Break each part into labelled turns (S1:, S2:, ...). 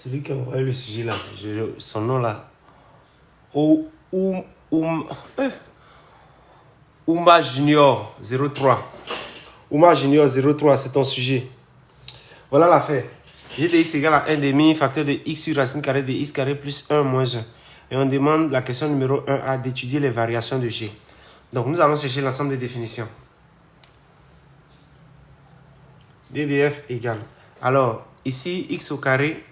S1: Celui qui a envoyé le sujet là, son nom là. Oumba Junior 03. Oumba Junior 03, c'est ton sujet. Voilà l'affaire. G de x égale à 1 demi, facteur de x sur racine carrée de x carré plus 1 moins 1. Et on demande la question numéro 1A d'étudier les variations de G. Donc nous allons chercher l'ensemble des définitions. DDF égale. Alors, ici, x au carré,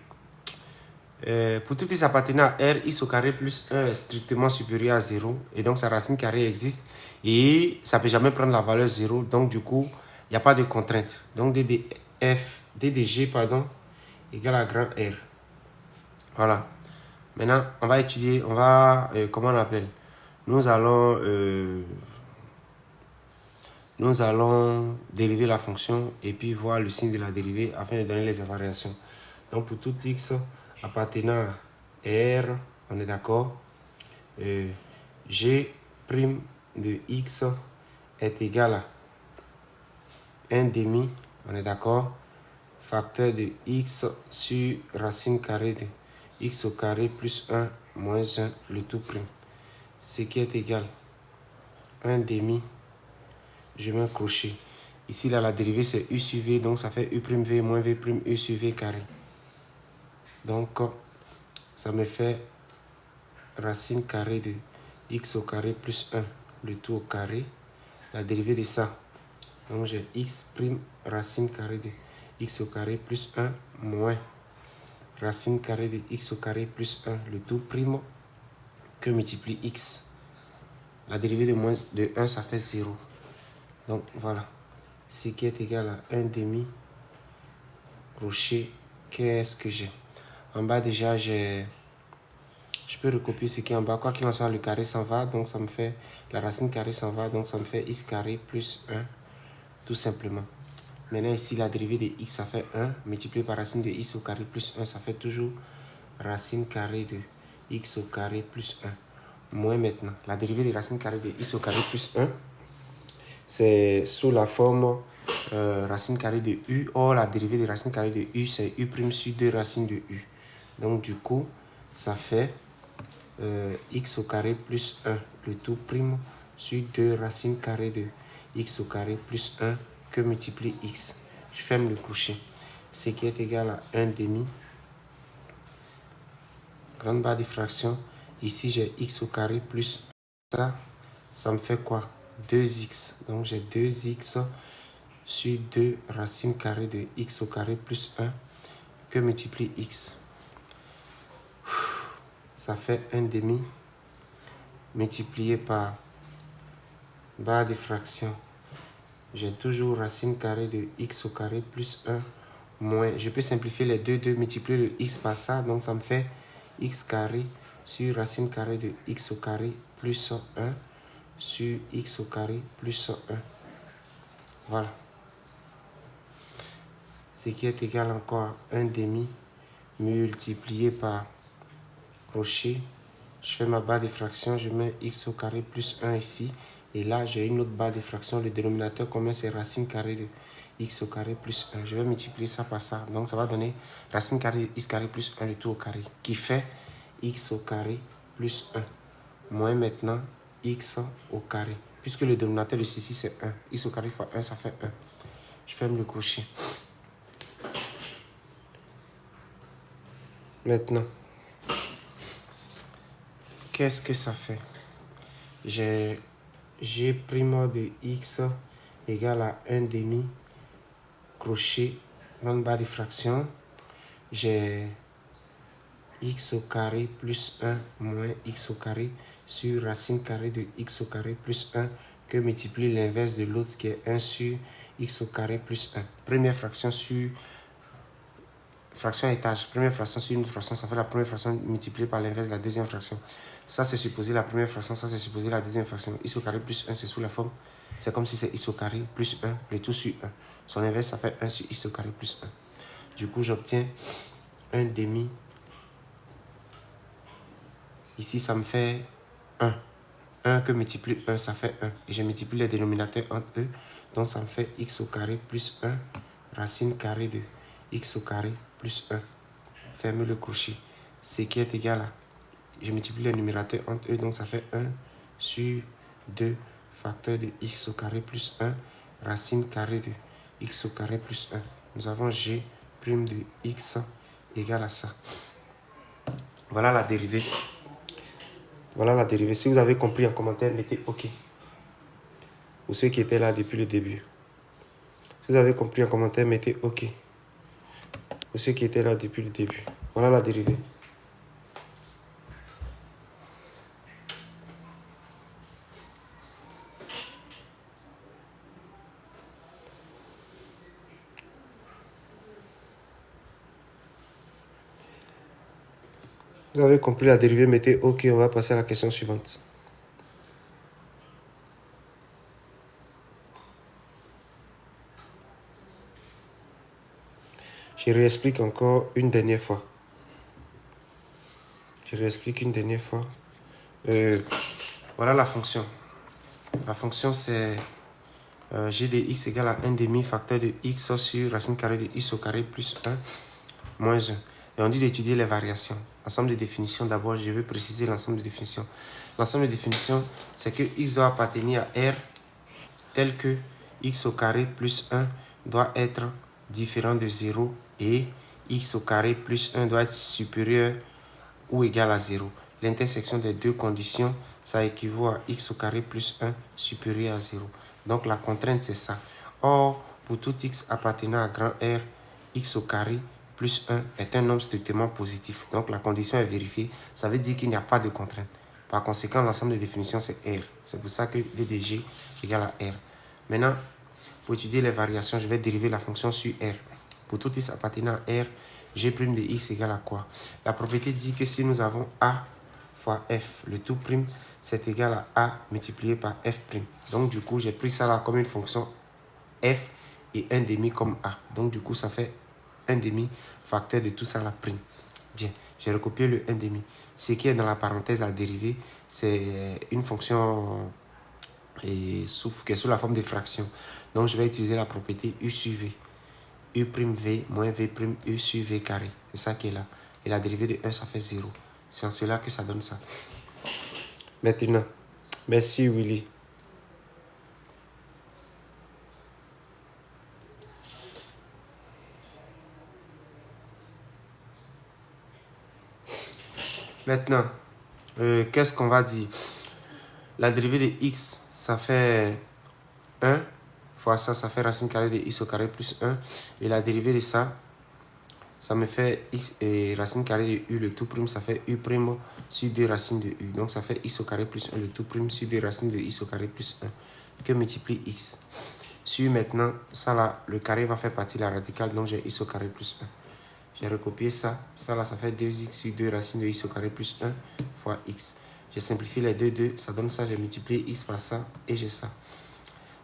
S1: pour tout x appartenant à R, x au carré plus 1 est strictement supérieur à 0. Et donc, sa racine carrée existe. Et ça ne peut jamais prendre la valeur 0. Donc, du coup, il n'y a pas de contrainte. Donc, DDG, pardon, égale à grand R. Voilà. Maintenant, on va étudier, comment on appelle? Nous allons dériver la fonction et puis voir le signe de la dérivée afin de donner les variations. Donc, pour tout x appartenant à R, on est d'accord, G' de x est égal à 1 demi, on est d'accord, facteur de x sur racine carrée de x au carré plus 1 moins 1, le tout prime. Ce qui est égal à 1 demi, je mets un crochet. Ici, là, la dérivée, c'est u sur v, donc ça fait u' v moins v' u sur v carré. Donc, ça me fait racine carrée de x au carré plus 1, le tout au carré. La dérivée de ça, donc j'ai x' racine carrée de x au carré plus 1 moins racine carrée de x au carré plus 1, le tout prime que multiplie x. La dérivée de 1, ça fait 0. Donc voilà, ce qui est égal à 1 demi crochet. Qu'est-ce que j'ai en bas? Déjà, je peux recopier ce qui est en bas. Quoi qu'il en soit, le carré s'en va, donc ça me fait la racine carrée s'en va, donc ça me fait x carré plus 1, tout simplement. Maintenant, ici, la dérivée de x, ça fait 1, multiplié par racine de x au carré plus 1, ça fait toujours racine carrée de x au carré plus 1. Moins maintenant, la dérivée de racine carrée de x au carré plus 1, c'est sous la forme racine carrée de u. Or, la dérivée de racine carrée de u, c'est u' sur 2 racines de u. Donc, du coup, ça fait x au carré plus 1, le tout prime sur 2 racines carrées de x au carré plus 1 que multiplie x. Je ferme le crochet. Ce qui est égal à 1 demi. Grande barre de fraction. Ici, j'ai x au carré plus ça me fait quoi? 2x. Donc, j'ai 2x sur 2 racines carrées de x au carré plus 1 que multiplie x. Ça fait 1 demi multiplié par barre de fraction. J'ai toujours racine carrée de x au carré plus 1 moins. Je peux simplifier les deux, multiplier le x par ça. Donc, ça me fait x carré sur racine carrée de x au carré plus 1 sur x au carré plus 1. Voilà. Ce qui est égal encore à 1 demi multiplié par crochet. Je fais ma barre de fraction, je mets x au carré plus 1 ici. Et là, j'ai une autre barre de fraction. Le dénominateur commun, c'est racine carrée de x au carré plus 1. Je vais multiplier ça par ça. Donc, ça va donner racine carrée de x carré plus 1, le tout au carré, qui fait x au carré plus 1. Moins maintenant x au carré. Puisque le dénominateur de ceci, c'est 1. X au carré fois 1, ça fait 1. Je ferme le crochet. Maintenant, qu'est-ce que ça fait? J'ai G' de x égale à 1 demi crochet, grande barre de fraction. J'ai x au carré plus 1 moins x au carré sur racine carrée de x au carré plus 1 que multiplie l'inverse de l'autre qui est 1 sur x au carré plus 1. Première fraction sur fraction à étage. Première fraction sur une fraction, ça fait la première fraction multipliée par l'inverse de la deuxième fraction. Ça, c'est supposé la première fraction, ça, c'est supposé la deuxième fraction. X au carré plus 1, c'est sous la forme. C'est comme si c'est x au carré plus 1, le tout sur 1. Son inverse, ça fait 1 sur x au carré plus 1. Du coup, j'obtiens 1 demi. Ici, ça me fait 1. 1 que multiplie 1, ça fait 1. Et je multiplie les dénominateurs entre eux. Donc, ça me fait x au carré plus 1, racine carrée de x au carré plus 1. fermer le crochet. C qui est égal à, je multiplie les numérateurs entre eux, donc ça fait 1 sur 2 facteur de x au carré plus 1 racine carrée de x au carré plus 1. Nous avons g prime de x égale à ça. Voilà la dérivée. Voilà la dérivée. Si vous avez compris en commentaire, mettez OK. Pour ceux qui étaient là depuis le début. Si vous avez compris en commentaire, mettez OK. Pour ceux qui étaient là depuis le début. Voilà la dérivée. Vous avez compris la dérivée, mettez OK. On va passer à la question suivante. Je réexplique encore une dernière fois. Je réexplique une dernière fois. Voilà la fonction. La fonction, c'est g de x égale à 1 demi facteur de x sur racine carrée de x au carré plus 1 moins 1. Et on dit d'étudier les variations. Ensemble de définitions, d'abord, je vais préciser l'ensemble de définitions. L'ensemble de définitions, c'est que x doit appartenir à R tel que x au carré plus 1 doit être différent de 0 et x au carré plus 1 doit être supérieur ou égal à 0. L'intersection des deux conditions, ça équivaut à x au carré plus 1 supérieur à 0. Donc la contrainte, c'est ça. Or, pour tout x appartenant à grand R, x au carré plus 1 est un nombre strictement positif. Donc la condition est vérifiée. Ça veut dire qu'il n'y a pas de contrainte. Par conséquent, l'ensemble des définitions, c'est R. C'est pour ça que DDG égale à R. Maintenant, pour étudier les variations, je vais dériver la fonction sur R. Pour tout x appartenant à R, g' de x égale à quoi? La propriété dit que si nous avons A fois F, le tout prime, c'est égal à A multiplié par F'. Donc, du coup, j'ai pris ça là comme une fonction F et 1 demi comme A. Donc, du coup, ça fait 1 demi facteur de tout ça la prime. Bien, j'ai recopié le 1 demi. Ce qui est dans la parenthèse à dériver, c'est une fonction qui est sous la forme de fraction. Donc, je vais utiliser la propriété U sur V. U' V moins V' U sur V carré. C'est ça qui est là. Et la dérivée de 1, ça fait 0. C'est en cela que ça donne ça. Maintenant, merci Willy. Maintenant, qu'est-ce qu'on va dire? La dérivée de x, ça fait 1 fois ça, ça fait racine carrée de x au carré plus 1. Et la dérivée de ça, ça me fait x et racine carrée de u, le tout prime, ça fait u' sur 2 racines de u. Donc ça fait x au carré plus 1, le tout prime, sur 2 racines de x au carré plus 1, que multiplie x. Sur maintenant, ça là, le carré va faire partie de la radicale, donc j'ai x au carré plus 1. J'ai recopié ça. Ça là, ça fait 2x sur 2 racines de x au carré plus 1 fois x. J'ai simplifié les deux, ça donne ça. J'ai multiplié x par ça et j'ai ça.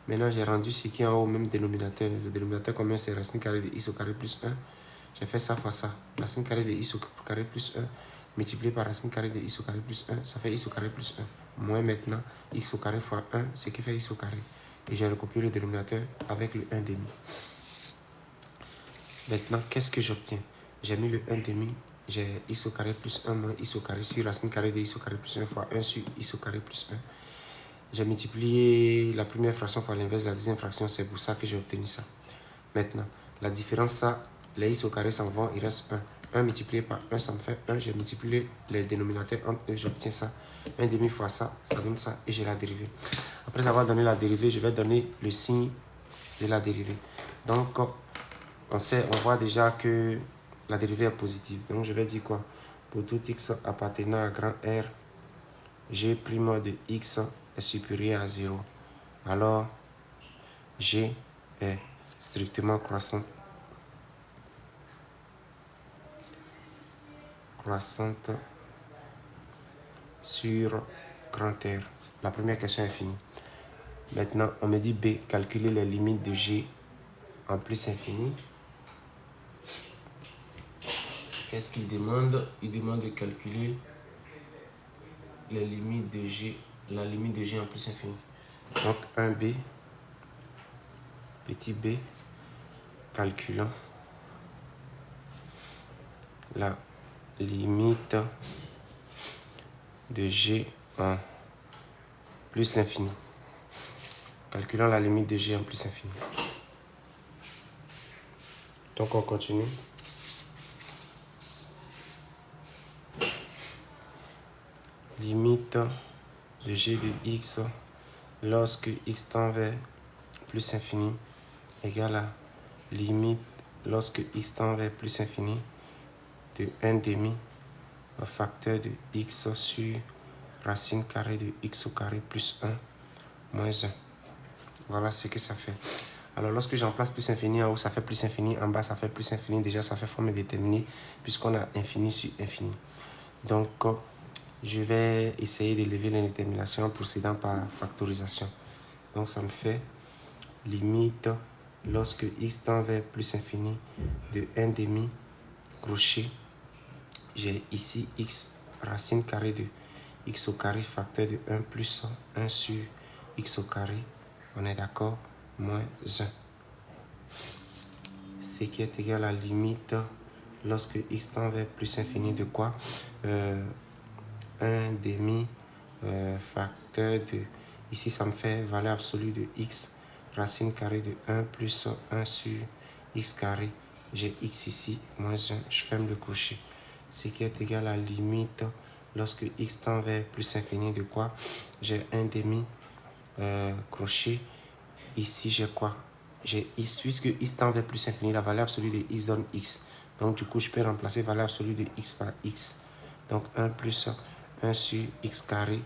S1: Maintenant, j'ai rendu ce qui est en haut au même dénominateur. Le dénominateur commun, c'est racine carrée de x au carré plus 1. J'ai fait ça fois ça. Racine carrée de x au carré plus 1 multiplié par racine carrée de x au carré plus 1. Ça fait x au carré plus 1. Moins maintenant, x au carré fois 1, ce qui fait x au carré. Et j'ai recopié le dénominateur avec le 1 demi. Maintenant, qu'est-ce que j'obtiens? J'ai mis le 1 demi, j'ai x au carré plus 1 moins x au carré sur racine carrée de x au carré plus 1 fois 1 sur x au carré plus 1. J'ai multiplié la première fraction fois l'inverse de la deuxième fraction, c'est pour ça que j'ai obtenu ça. Maintenant, la différence, ça, les x au carré s'en vont, il reste 1. 1 multiplié par 1, ça me fait 1. J'ai multiplié les dénominateurs entre eux, j'obtiens ça. 1 demi fois ça, ça donne ça et j'ai la dérivée. Après avoir donné la dérivée, je vais donner le signe de la dérivée. Donc, on voit déjà que la dérivée est positive. Donc, je vais dire quoi? Pour tout x appartenant à grand R, g' de x est supérieur à 0. Alors, g est strictement croissante sur grand R. La première question est finie. Maintenant, on me dit B, calculer les limites de g en plus infini. Qu'est-ce qu'il demande? Il demande de calculer les limites de g, la limite de g en plus infini. Donc 1b, petit b, calculant la limite de g en plus l'infini. Calculons la limite de g en plus l'infini. Donc on continue. Limite de g de x lorsque x tend vers plus infini égale à limite lorsque x tend vers plus infini de 1 demi au facteur de x sur racine carrée de x au carré plus 1 moins 1. Voilà ce que ça fait. Alors lorsque j'emplace plus infini en haut, ça fait plus infini, en bas ça fait plus infini. Déjà ça fait forme déterminée puisqu'on a infini sur infini. Donc je vais essayer d'élever l'indétermination en procédant par factorisation. Donc ça me fait limite lorsque x tend vers plus infini de 1 demi crochet. J'ai ici x racine carrée de x au carré facteur de 1 plus 1 sur x au carré. On est d'accord? Moins 1. Ce qui est égal à limite lorsque x tend vers plus infini de quoi? 1 demi facteur de, ici ça me fait valeur absolue de x racine carrée de 1 plus 1 sur x carré. J'ai x ici, moins 1, je ferme le crochet. Ce qui est égal à limite lorsque x tend vers plus infini de quoi? J'ai 1 demi crochet. Ici j'ai quoi? J'ai x, puisque x tend vers plus infini, la valeur absolue de x donne x. Donc du coup je peux remplacer valeur absolue de x par x. Donc 1 plus 1 sur x carré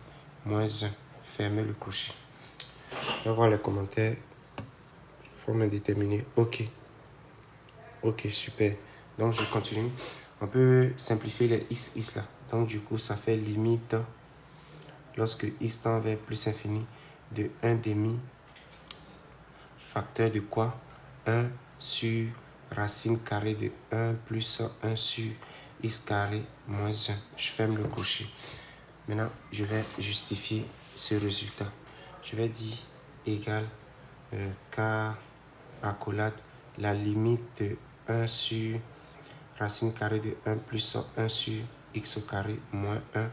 S1: moins 1. Fermez le crochet. On va voir les commentaires. Forme indéterminée. Ok. Ok, super. Donc je continue. On peut simplifier les x là. Donc du coup ça fait limite lorsque x tend vers plus infini de 1 demi facteur de quoi? 1 sur racine carrée de 1 plus 1 sur x carré moins 1. Je ferme le crochet. Maintenant, je vais justifier ce résultat. Je vais dire égal car accolade la limite de 1 sur racine carrée de 1 plus 1 sur x au carré moins 1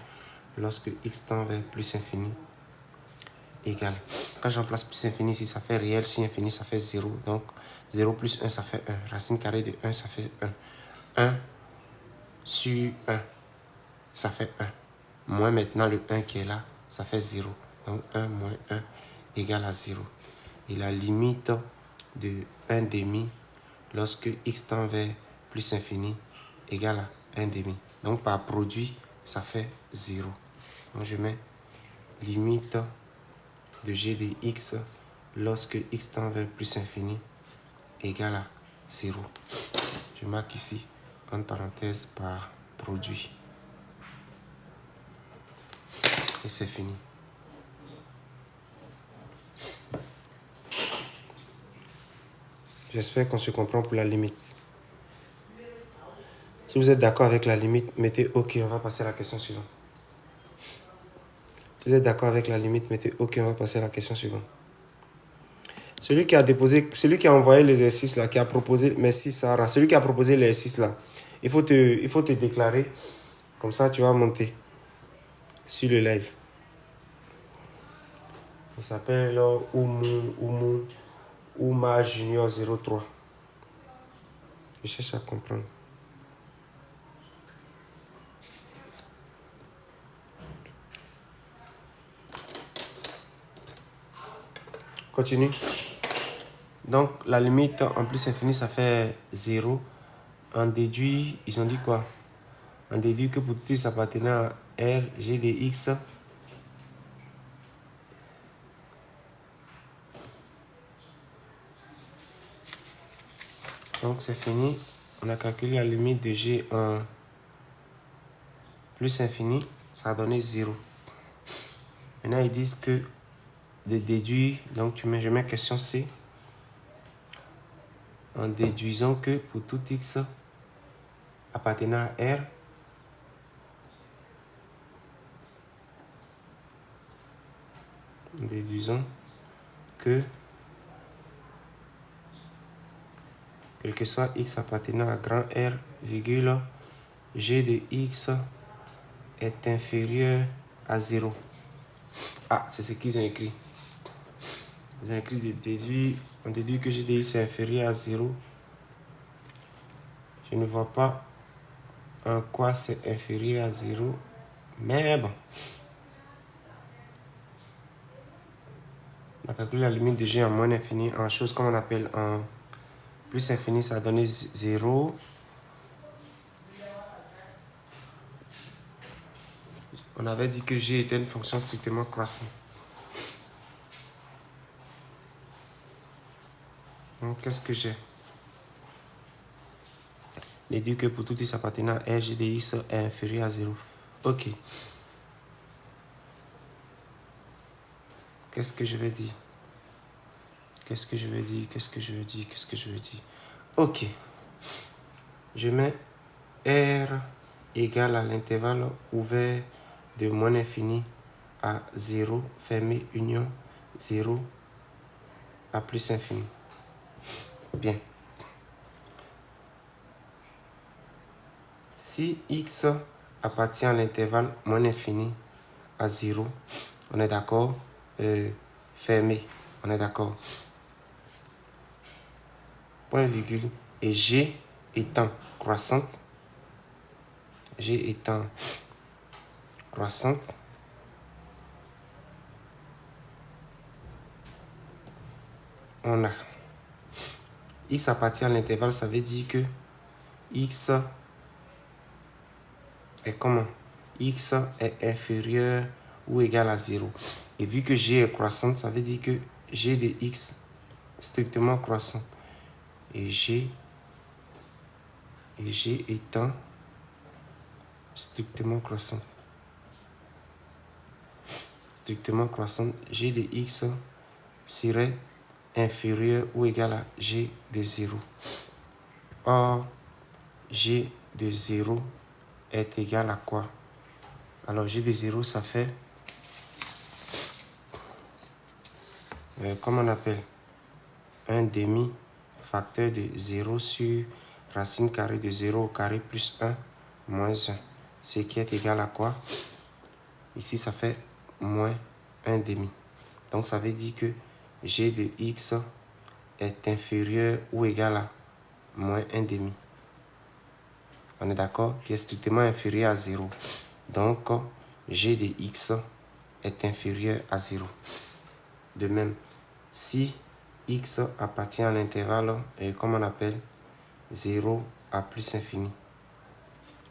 S1: lorsque x tend vers plus infini égal. Quand j'emplace plus infini ici, ça fait réel. Si infini, ça fait 0. Donc 0 plus 1, ça fait 1. Racine carrée de 1, ça fait 1. 1 sur 1, ça fait 1. Moins maintenant le 1 qui est là, ça fait 0. Donc 1 moins 1 égale à 0. Et la limite de 1 demi lorsque x tend vers plus infini égale à 1 demi. Donc par produit, ça fait 0. Donc je mets limite de g de x lorsque x tend vers plus infini égale à 0. Je marque ici entre parenthèses par produit. Et c'est fini. J'espère qu'on se comprend pour la limite. Si vous êtes d'accord avec la limite, mettez OK, on va passer à la question suivante. Si vous êtes d'accord avec la limite, mettez OK, on va passer à la question suivante. Celui qui a envoyé l'exercice là, qui a proposé, merci Sarah, celui qui a proposé l'exercice là, il faut te déclarer, comme ça tu vas monter sur le live. Il s'appelle Ouma Junior 03. Je cherche à comprendre. Continue. Donc, la limite en plus infini, ça fait 0. On déduit, ils ont dit quoi? On déduit que pour tout x appartenant à R, G de x, donc c'est fini. On a calculé la limite de G en plus infini, ça a donné 0. Maintenant, ils disent que de déduire, donc je mets question C, en déduisant que pour tout x appartenant à R, déduisons que quel que soit x appartenant à grand R, virgule, g de x est inférieur à 0. Ah, c'est ce qu'ils ont écrit. Ils ont écrit de déduire. On déduit que g de x est inférieur à 0. Je ne vois pas en quoi c'est inférieur à 0. Mais bon. On a calculé la limite de g en moins infini en chose comme on appelle en plus infini, ça a donné 0. On avait dit que g était une fonction strictement croissante. Donc, qu'est-ce que j'ai? Déduit que pour tout x appartenant à R, g de x est inférieur à 0. Ok. Qu'est-ce que je vais dire? Qu'est-ce que je vais dire? Qu'est-ce que je veux dire? Qu'est-ce que je veux dire? Ok. Je mets R égale à l'intervalle ouvert de moins l'infini à 0, fermé, union, 0 à plus infini. Bien. Si x appartient à l'intervalle moins infini à 0, on est d'accord, fermé, on est d'accord. Point virgule, et g étant croissante, on a x appartient à l'intervalle, ça veut dire que x est comment? X est inférieur ou égal à 0. Et vu que g est croissante, ça veut dire que g de x strictement croissant. Et g étant strictement croissant. Strictement croissant, g de x serait inférieur ou égal à g de 0. Or, g de 0 est égal à quoi? Alors, g de 0, ça fait, comment on appelle? Un demi facteur de 0 sur racine carrée de 0 au carré plus 1 moins 1. Ce qui est égal à quoi? Ici, ça fait moins 1 demi. Donc, ça veut dire que g de x est inférieur ou égal à moins 1 demi. On est d'accord? Qui est strictement inférieur à 0. Donc, g de x est inférieur à 0. De même, si x appartient à l'intervalle, comme on appelle, 0 à plus infini.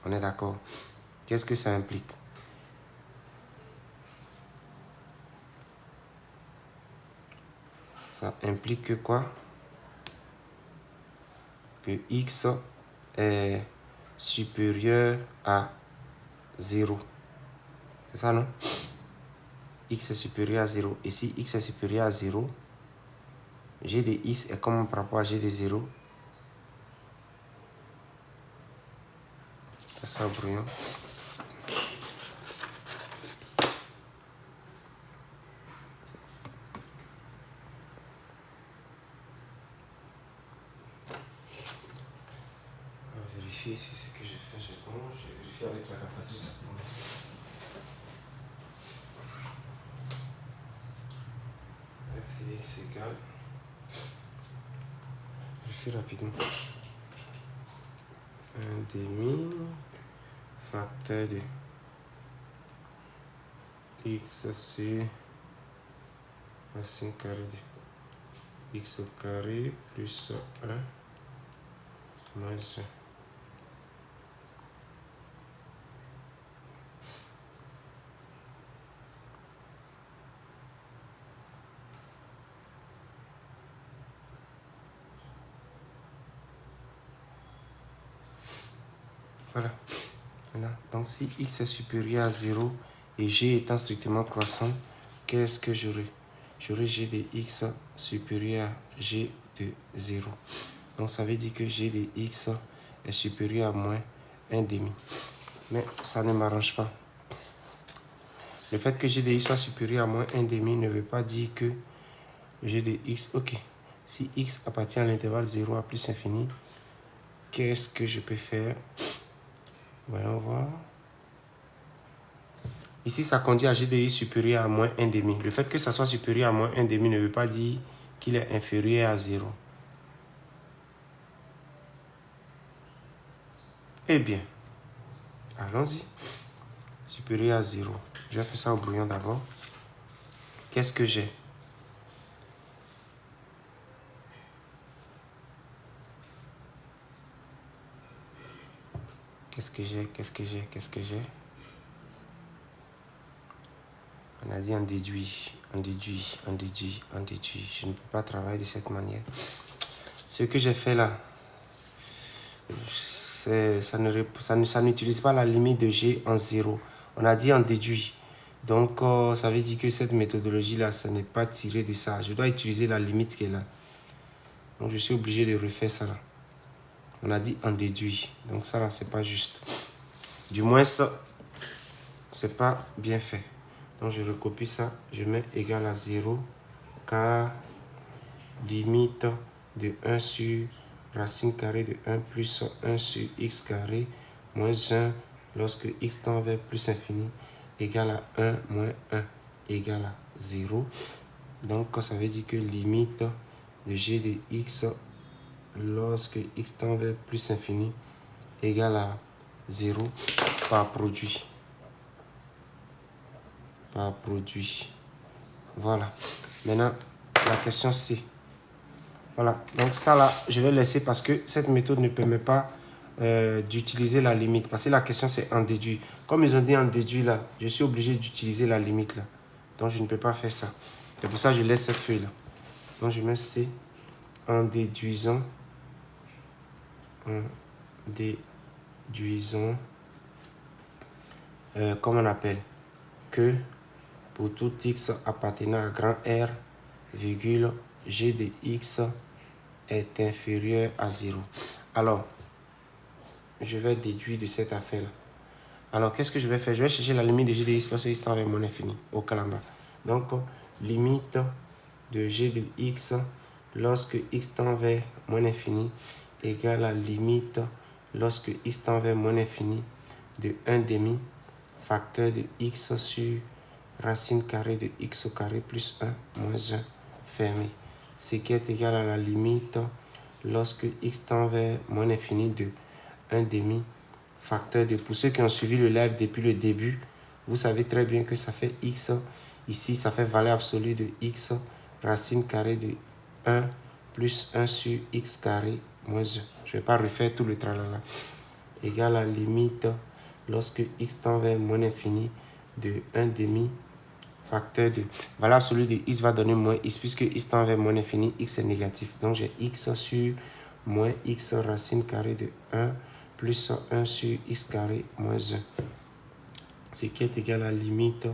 S1: On est d'accord? Qu'est-ce que ça implique? Ça implique que quoi? Que x est supérieur à 0. C'est ça, non? X est supérieur à 0. Et si x est supérieur à 0, g de x est comment par rapport à g de 0? Ça sera brouillon. On va vérifier si ce que j'ai fait, c'est bon. Je vais vérifier avec la calculatrice. X égale. Je fais rapidement. 1 demi facteur de x sur racine carrée de x au carré plus 1 moins 1. Voilà. Donc, si x est supérieur à 0 et g étant strictement croissant, qu'est-ce que j'aurai? J'aurai g de x supérieur à g de 0. Donc, ça veut dire que g de x est supérieur à moins 1 demi. Mais ça ne m'arrange pas. Le fait que g de x soit supérieur à moins 1 demi ne veut pas dire que g de x... Ok. Si x appartient à l'intervalle 0 à plus infini, qu'est-ce que je peux faire? Voyons voir. Ici, ça conduit à g de x supérieur à moins 1,5. Le fait que ça soit supérieur à moins 1,5 ne veut pas dire qu'il est inférieur à 0. Eh bien, allons-y. Supérieur à 0. Je vais faire ça au brouillon d'abord. Qu'est-ce que j'ai? Qu'est-ce que j'ai? On a dit on déduit. Je ne peux pas travailler de cette manière. Ce que j'ai fait là, ça n'utilise pas la limite de g en 0. On a dit on déduit. Donc, ça veut dire que cette méthodologie-là, ça n'est pas tiré de ça. Je dois utiliser la limite qui est là. Donc, je suis obligé de refaire ça là. On a dit on déduit. Donc, ça là, c'est pas juste. Du moins, ça, c'est pas bien fait. Donc, je recopie ça. Je mets égal à 0, car limite de 1 sur racine carrée de 1 plus 1 sur x carré moins 1 lorsque x tend vers plus infini égale à 1 moins 1 égale à 0. Donc, ça veut dire que limite de g de x lorsque x tend vers plus infini égale à 0 par produit. Voilà. Maintenant, la question C. Voilà. Donc ça là, je vais laisser parce que cette méthode ne permet pas d'utiliser la limite. Parce que la question c'est en déduit. Comme ils ont dit en déduit là, je suis obligé d'utiliser la limite là. Donc je ne peux pas faire ça. C'est pour ça que je laisse cette feuille là. Donc je mets C en déduisant. Comme on appelle, que pour tout x appartenant à grand R, virgule, g de x est inférieur à 0. Alors, je vais déduire de cette affaire-là. Alors, qu'est-ce que je vais faire? Je vais chercher la limite de g de x lorsque x tend vers moins infini, au calamba. Donc, limite de g de x lorsque x tend vers moins infini égale à limite lorsque x tend vers moins infini de 1,5 facteur de x sur racine carrée de x au carré plus 1 moins 1 fermé. Ce qui est égal à la limite lorsque x tend vers moins infini de 1,5 facteur de... Pour ceux qui ont suivi le live depuis le début, vous savez très bien que ça fait x. Ici, ça fait valeur absolue de x racine carrée de 1 plus 1 sur x carré moins 1. Je ne vais pas refaire tout le tralala. Égal à la limite lorsque x tend vers moins infini de 1,5 facteur de valeur absolue de x va donner moins x, puisque x tend vers moins infini, x est négatif. Donc j'ai x sur moins x racine carrée de 1 plus 1 sur x carré moins 1. Ce qui est égal à la limite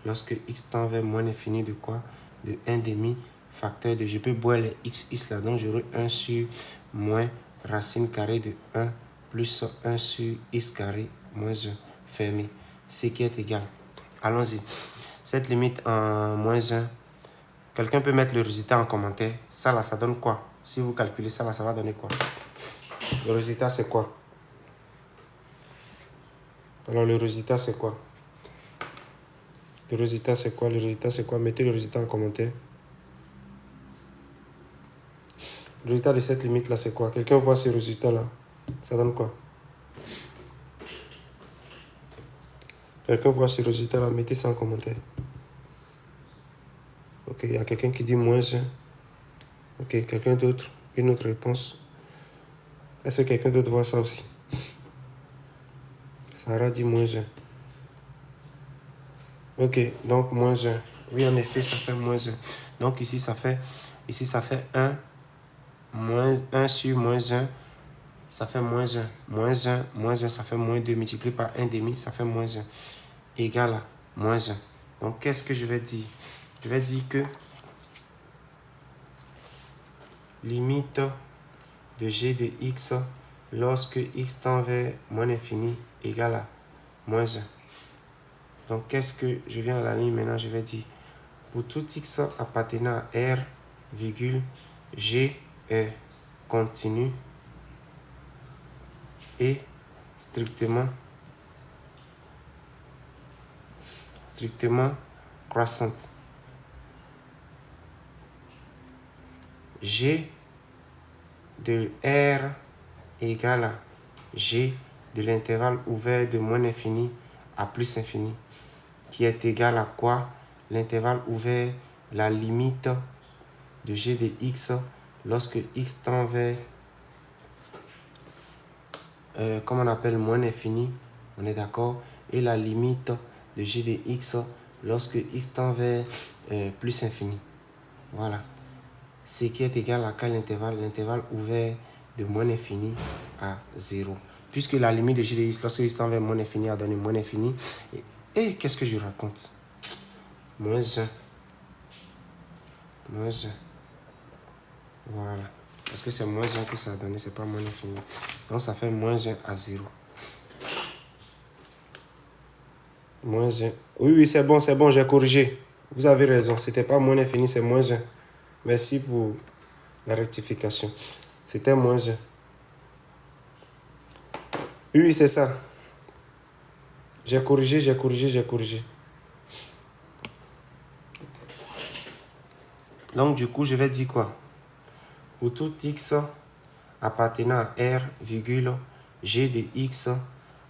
S1: lorsque x tend vers moins infini de quoi? De 1,5 facteur de... Je peux boire les x là, donc j'aurai 1 sur moins racine carrée de 1 plus 1 sur x carré moins 1 fermé. Ce qui est égal. Allons-y. Cette limite en moins 1, quelqu'un peut mettre le résultat en commentaire. Ça là, ça donne quoi? Si vous calculez ça là, ça va donner quoi? Le résultat c'est quoi? Alors le résultat c'est quoi? Le résultat c'est quoi? Le résultat c'est quoi? Mettez le résultat en commentaire. Le résultat de cette limite là c'est quoi? Quelqu'un voit ce résultat là? Ça donne quoi? Quelqu'un voit ce résultat là? Mettez ça en commentaire. Ok, il y a quelqu'un qui dit moins 1. Ok, quelqu'un d'autre? Une autre réponse? Est-ce que quelqu'un d'autre voit ça aussi? Sarah dit moins 1. Ok, donc moins 1. Oui, en effet, ça fait moins 1. Donc ici, ça fait 1. Moins 1 sur moins 1, ça fait moins 1. Moins 1, moins 1, ça fait moins 2. Multiplié par 1,5, ça fait moins 1. Égal à moins 1. Donc, qu'est-ce que je vais dire? Je vais dire que limite de g de x lorsque x tend vers moins infini égale à moins 1. Donc, qu'est-ce que je viens à la ligne maintenant? Je vais dire pour tout x appartenant à R, virgule, g est continu et strictement strictement croissante. G de R égale à G de l'intervalle ouvert de moins infini à plus infini, qui est égal à quoi? L'intervalle ouvert, la limite de G de X lorsque X tend vers, comme on appelle, moins infini, on est d'accord, et la limite de G de X lorsque X tend vers plus infini. Voilà. Ce qui est égal à quel intervalle? L'intervalle ouvert de moins infini à 0. Puisque la limite de G de X lorsque X tend vers moins infini a donné moins infini. Et qu'est-ce que je raconte? Moins 1. Moins 1. Voilà. Parce que c'est moins 1 que ça a donné, c'est pas moins infini. Donc ça fait moins 1 à 0. Moins 1. Oui, c'est bon, j'ai corrigé. Vous avez raison, c'était pas moins infini, c'est moins 1. Merci pour la rectification. C'était moins 1. Oui, c'est ça. J'ai corrigé. Donc, du coup, je vais dire quoi? Pour tout x appartenant à R, virgule, G de x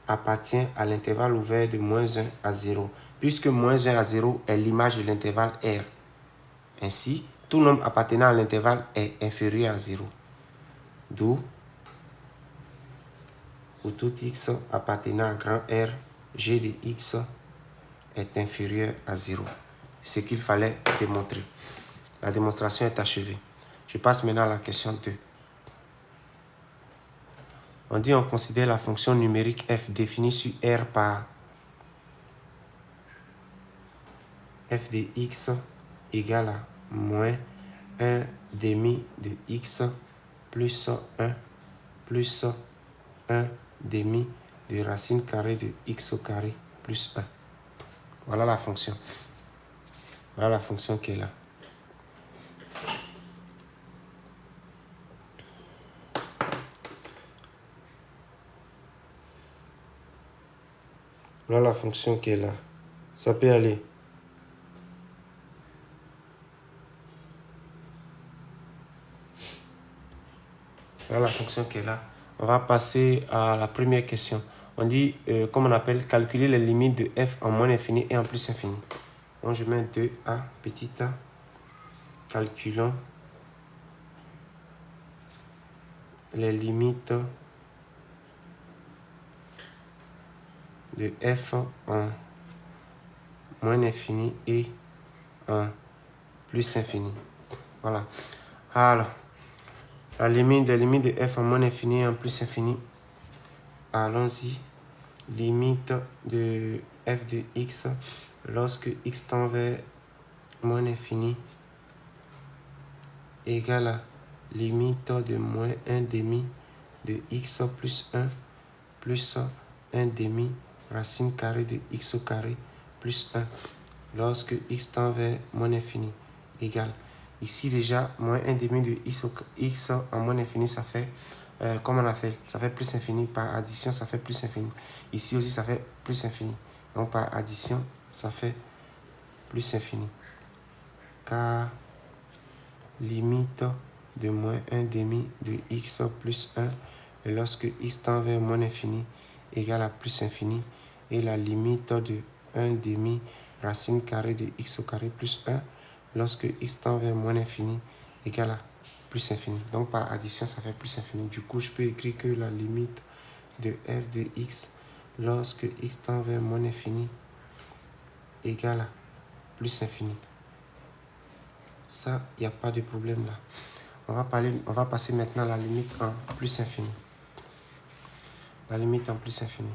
S1: appartient à l'intervalle ouvert de moins 1 à 0. Puisque moins 1 à 0 est l'image de l'intervalle R. Ainsi, tout nombre appartenant à l'intervalle est inférieur à 0. D'où, pour tout x appartenant à grand R, G de x est inférieur à 0. Ce qu'il fallait démontrer. La démonstration est achevée. Je passe maintenant à la question 2. On dit on considère la fonction numérique f définie sur R par f de x égale à moins 1 demi de x plus 1 plus 1 demi de racine carrée de x au carré plus 1. Voilà la fonction. Voilà la fonction qui est là. Voilà la fonction qui est là. Ça peut aller. Voilà la fonction qui est là. On va passer à la première question. On dit, comme on appelle, calculer les limites de f en moins infini et en plus infini. Donc je mets 2a, petit a. Calculons les limites de f en moins infini et en plus infini. Voilà. Alors, les limites de f en moins infini et en plus infini. Allons-y. Limite de f de x lorsque x tend vers moins infini égale à limite de moins 1 demi de x plus 1 plus 1 demi racine carrée de x au carré plus 1 lorsque x tend vers moins infini égale. Ici déjà, moins 1 demi de x en moins infini, ça fait, comme on a fait, ça fait plus infini. Par addition, ça fait plus infini. Ici aussi, ça fait plus infini. Donc par addition, ça fait plus infini. Car limite de moins 1 demi de x plus 1 et lorsque x tend vers moins infini égale à plus infini et la limite de 1 demi racine carrée de x au carré plus 1 lorsque x tend vers moins infini égale à plus infini. Donc par addition, ça fait plus infini. Du coup, je peux écrire que la limite de f de x lorsque x tend vers moins infini égale à plus infini. Ça, il n'y a pas de problème là. On va passer maintenant à la limite en plus infini. La limite en plus infini.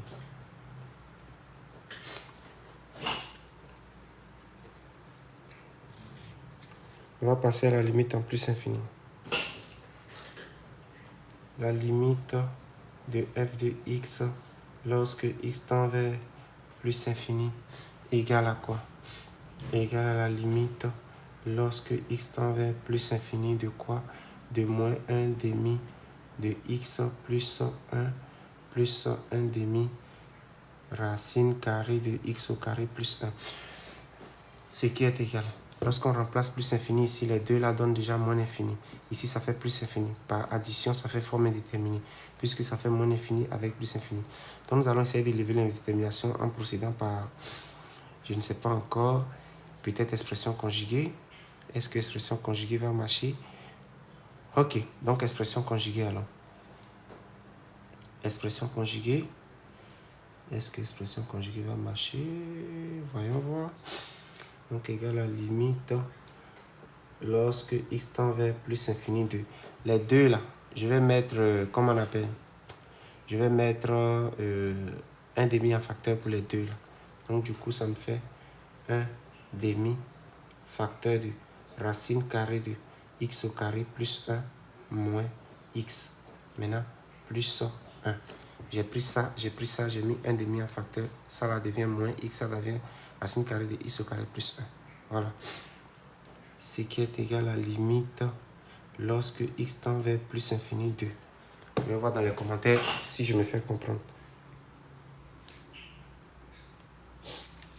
S1: On va passer à la limite en plus infini. La limite de f de x lorsque x tend vers plus infini égale à quoi? Égale à la limite lorsque x tend vers plus infini de quoi? De moins 1 demi de x plus 1 plus 1 demi racine carrée de x au carré plus 1. Ce qui est égal. Lorsqu'on remplace plus infini ici, les deux là donnent déjà moins infini. Ici, ça fait plus infini. Par addition, ça fait forme indéterminée. Puisque ça fait moins infini avec plus infini. Donc, nous allons essayer d'élever l'indétermination en procédant par, je ne sais pas encore, peut-être expression conjuguée. Est-ce que expression conjuguée va marcher? Ok, donc expression conjuguée alors. Expression conjuguée. Est-ce que expression conjuguée va marcher? Voyons voir. Donc, égal à limite lorsque x tend vers plus infini de... Les deux là, je vais mettre, comment on appelle? Je vais mettre un demi en facteur pour les deux là. Donc, du coup, ça me fait un demi facteur de racine carrée de x au carré plus 1 moins x. Maintenant, plus 1. J'ai pris ça, j'ai mis un demi en facteur. Ça là devient moins x, ça devient racine carrée de x au carré plus 1. Voilà. Ce qui est égal à limite lorsque x tend vers plus infini 2. Je vais voir dans les commentaires si je me fais comprendre.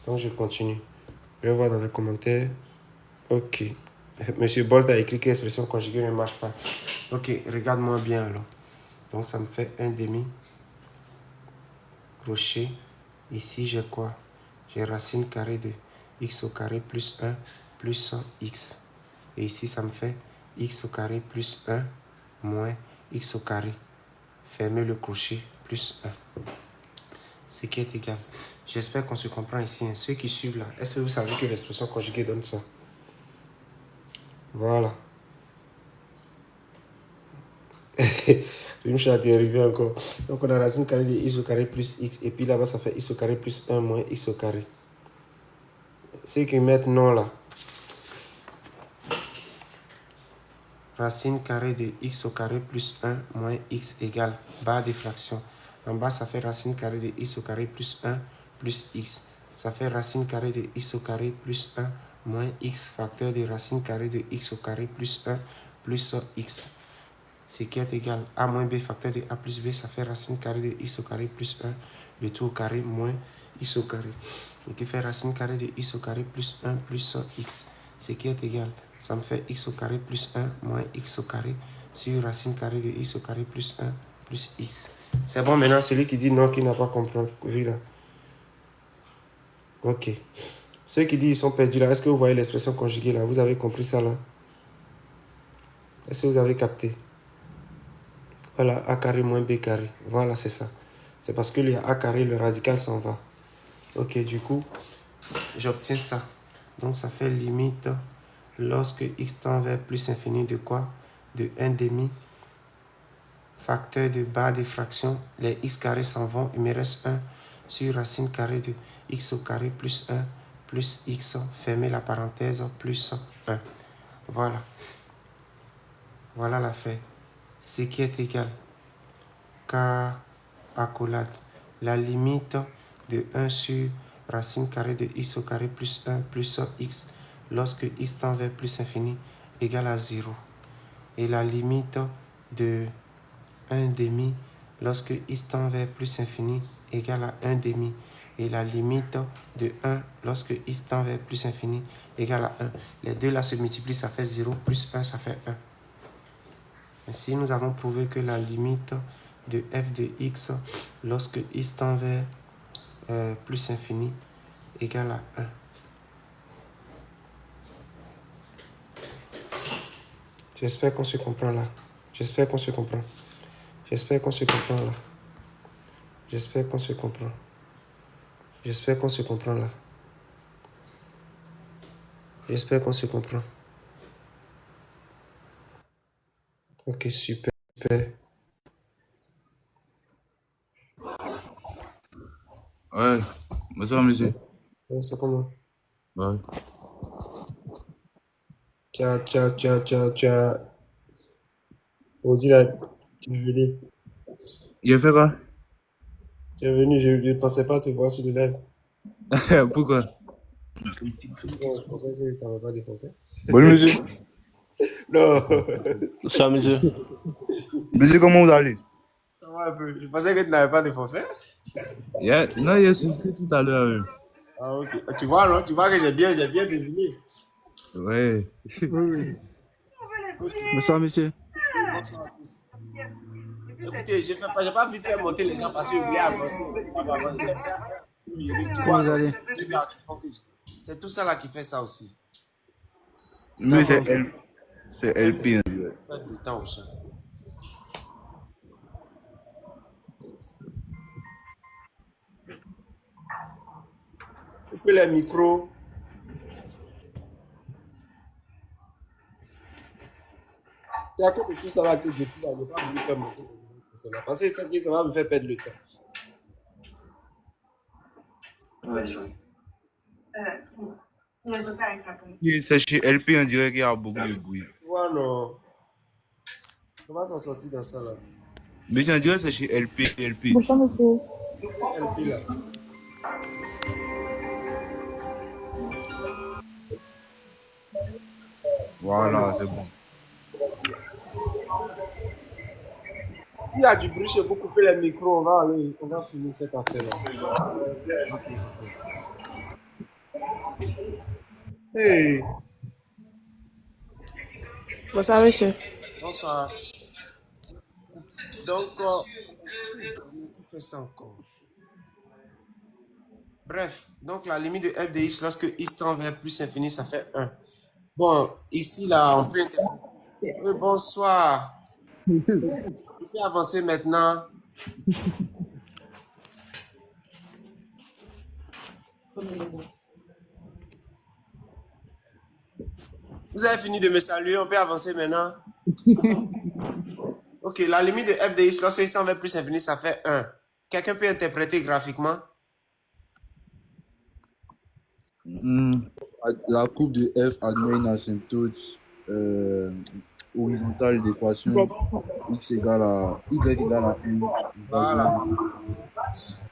S1: Donc, je continue. Je vais voir dans les commentaires. Ok. Monsieur Bolt a écrit que l'expression conjuguée ne marche pas. Ok, regarde-moi bien alors. Donc, ça me fait un demi crochet. Ici, j'ai quoi? J'ai racine carrée de x au carré plus 1 plus x. Et ici, ça me fait x au carré plus 1 moins x au carré. Fermez le crochet plus 1. Ce qui est égal. J'espère qu'on se comprend ici. Hein. Ceux qui suivent là, est-ce que vous savez que l'expression conjuguée donne ça? Voilà. Je me suis arrivé encore. Donc on a racine carrée de x au carré plus x. Et puis là-bas, ça fait x au carré plus 1 moins x au carré. Ceux qui mettent non là. Racine carrée de x au carré plus 1 moins x égale barre des fractions. En bas, ça fait racine carrée de x au carré plus 1 plus x. Ça fait racine carrée de x au carré plus 1 moins x facteur de racine carrée de x au carré plus 1 plus x. Ce qui est égal a moins b facteur de a plus b, ça fait racine carrée de x au carré plus 1, le tout au carré moins x au carré. Ce qui fait racine carrée de x au carré plus 1 plus x. Ce qui est égal, ça me fait x au carré plus 1 moins x au carré sur racine carrée de x au carré plus 1 plus x. C'est bon maintenant, celui qui dit non, qui n'a pas compris, vu là. Ok. Ceux qui disent ils sont perdus là, est-ce que vous voyez l'expression conjuguée là? Vous avez compris ça là? Est-ce que vous avez capté? Voilà, a carré moins b carré. Voilà, c'est ça. C'est parce que le a carré, le radical s'en va. Ok, du coup, j'obtiens ça. Donc, ça fait limite lorsque x tend vers plus infini de quoi? De 1 demi facteur de barre des fractions. Les x carrés s'en vont. Il me reste 1 sur racine carrée de x au carré plus 1 plus x. Fermez la parenthèse plus 1. Voilà. Voilà l'affaire. Ce qui est égal. Car accolade. La limite de 1 sur racine carrée de x au carré plus 1 plus x lorsque x tend vers plus infini égale à 0. Et la limite de 1 demi lorsque x tend vers plus infini égale à 1 demi. Et la limite de 1 lorsque x tend vers plus infini égale à 1. Les deux là se multiplient, ça fait 0 plus 1, ça fait 1. Ainsi, nous avons prouvé que la limite de f de x lorsque x tend vers plus infini égale à 1. J'espère qu'on se comprend là. J'espère qu'on se comprend. J'espère qu'on se comprend là. J'espère qu'on se comprend. J'espère qu'on se comprend là. J'espère qu'on se comprend. Ok, super.
S2: Ouais, bonsoir monsieur.
S1: Ouais, ça comment?
S2: Ouais.
S1: Tiens. Aujourd'hui là, tu es venu.
S2: Il a fait quoi?
S1: Tu es venu, je ne pensais pas te voir sur le live.
S2: Pourquoi?
S1: Non, je pensais que tu n'avais pas défoncé.
S2: Bonjour monsieur.
S1: Non.
S3: Ça, monsieur.
S2: Monsieur, comment vous allez?
S1: Ça va un peu. Je pensais que tu n'avais pas défoncé.
S2: Non, il a souscrit tout à l'heure.
S1: Ah, ok. Tu vois, non? Tu vois que j'ai bien deviné.
S2: Ouais.
S3: Oui, oui.
S1: Ok.
S3: Bonsoir, monsieur.
S1: Bonsoir à tous. Écoutez, j'ai pas envie de faire monter les gens parce que je voulais avancer. Tu
S3: Comment
S1: vois,
S3: vous
S1: non,
S3: allez?
S1: c'est tout ça là qui fait ça aussi.
S2: Mais
S3: D'accord.
S2: c'est LP.
S1: Perdre le temps au champ. Et puis les micros. C'est à cause de tout ça là que depuis là, je n'ai pas voulu faire monter les gens pour cela. Parce que ça va me faire perdre le temps.
S2: C'est chez LP, on dirait qu'il y a beaucoup de bruit.
S1: Tu vois, non. On va s'en sortir dans ça là.
S2: Mais on dirait que c'est chez LP.
S4: Bonsoir, monsieur.
S1: LP là.
S2: Voilà, c'est bon.
S1: S'il y a du bruit chez vous, coupez les micros, on va finir cette affaire là. Hey,
S4: Bonsoir, monsieur.
S1: bonsoir. Donc, qui fait ça encore? Bref, donc la limite de f de x lorsque x tend vers plus infini, ça fait 1. Bon, ici là, on peut interpréter. Oui, bonsoir. Vous pouvez avancer maintenant. Vous avez fini de me saluer, on peut avancer maintenant. Ok, la limite de f de x lorsque x tend vers plus infini, ça fait 1. Quelqu'un peut interpréter graphiquement?
S5: La courbe de f admet une asymptote horizontale d'équation x égale à y égale à 1.
S1: Voilà.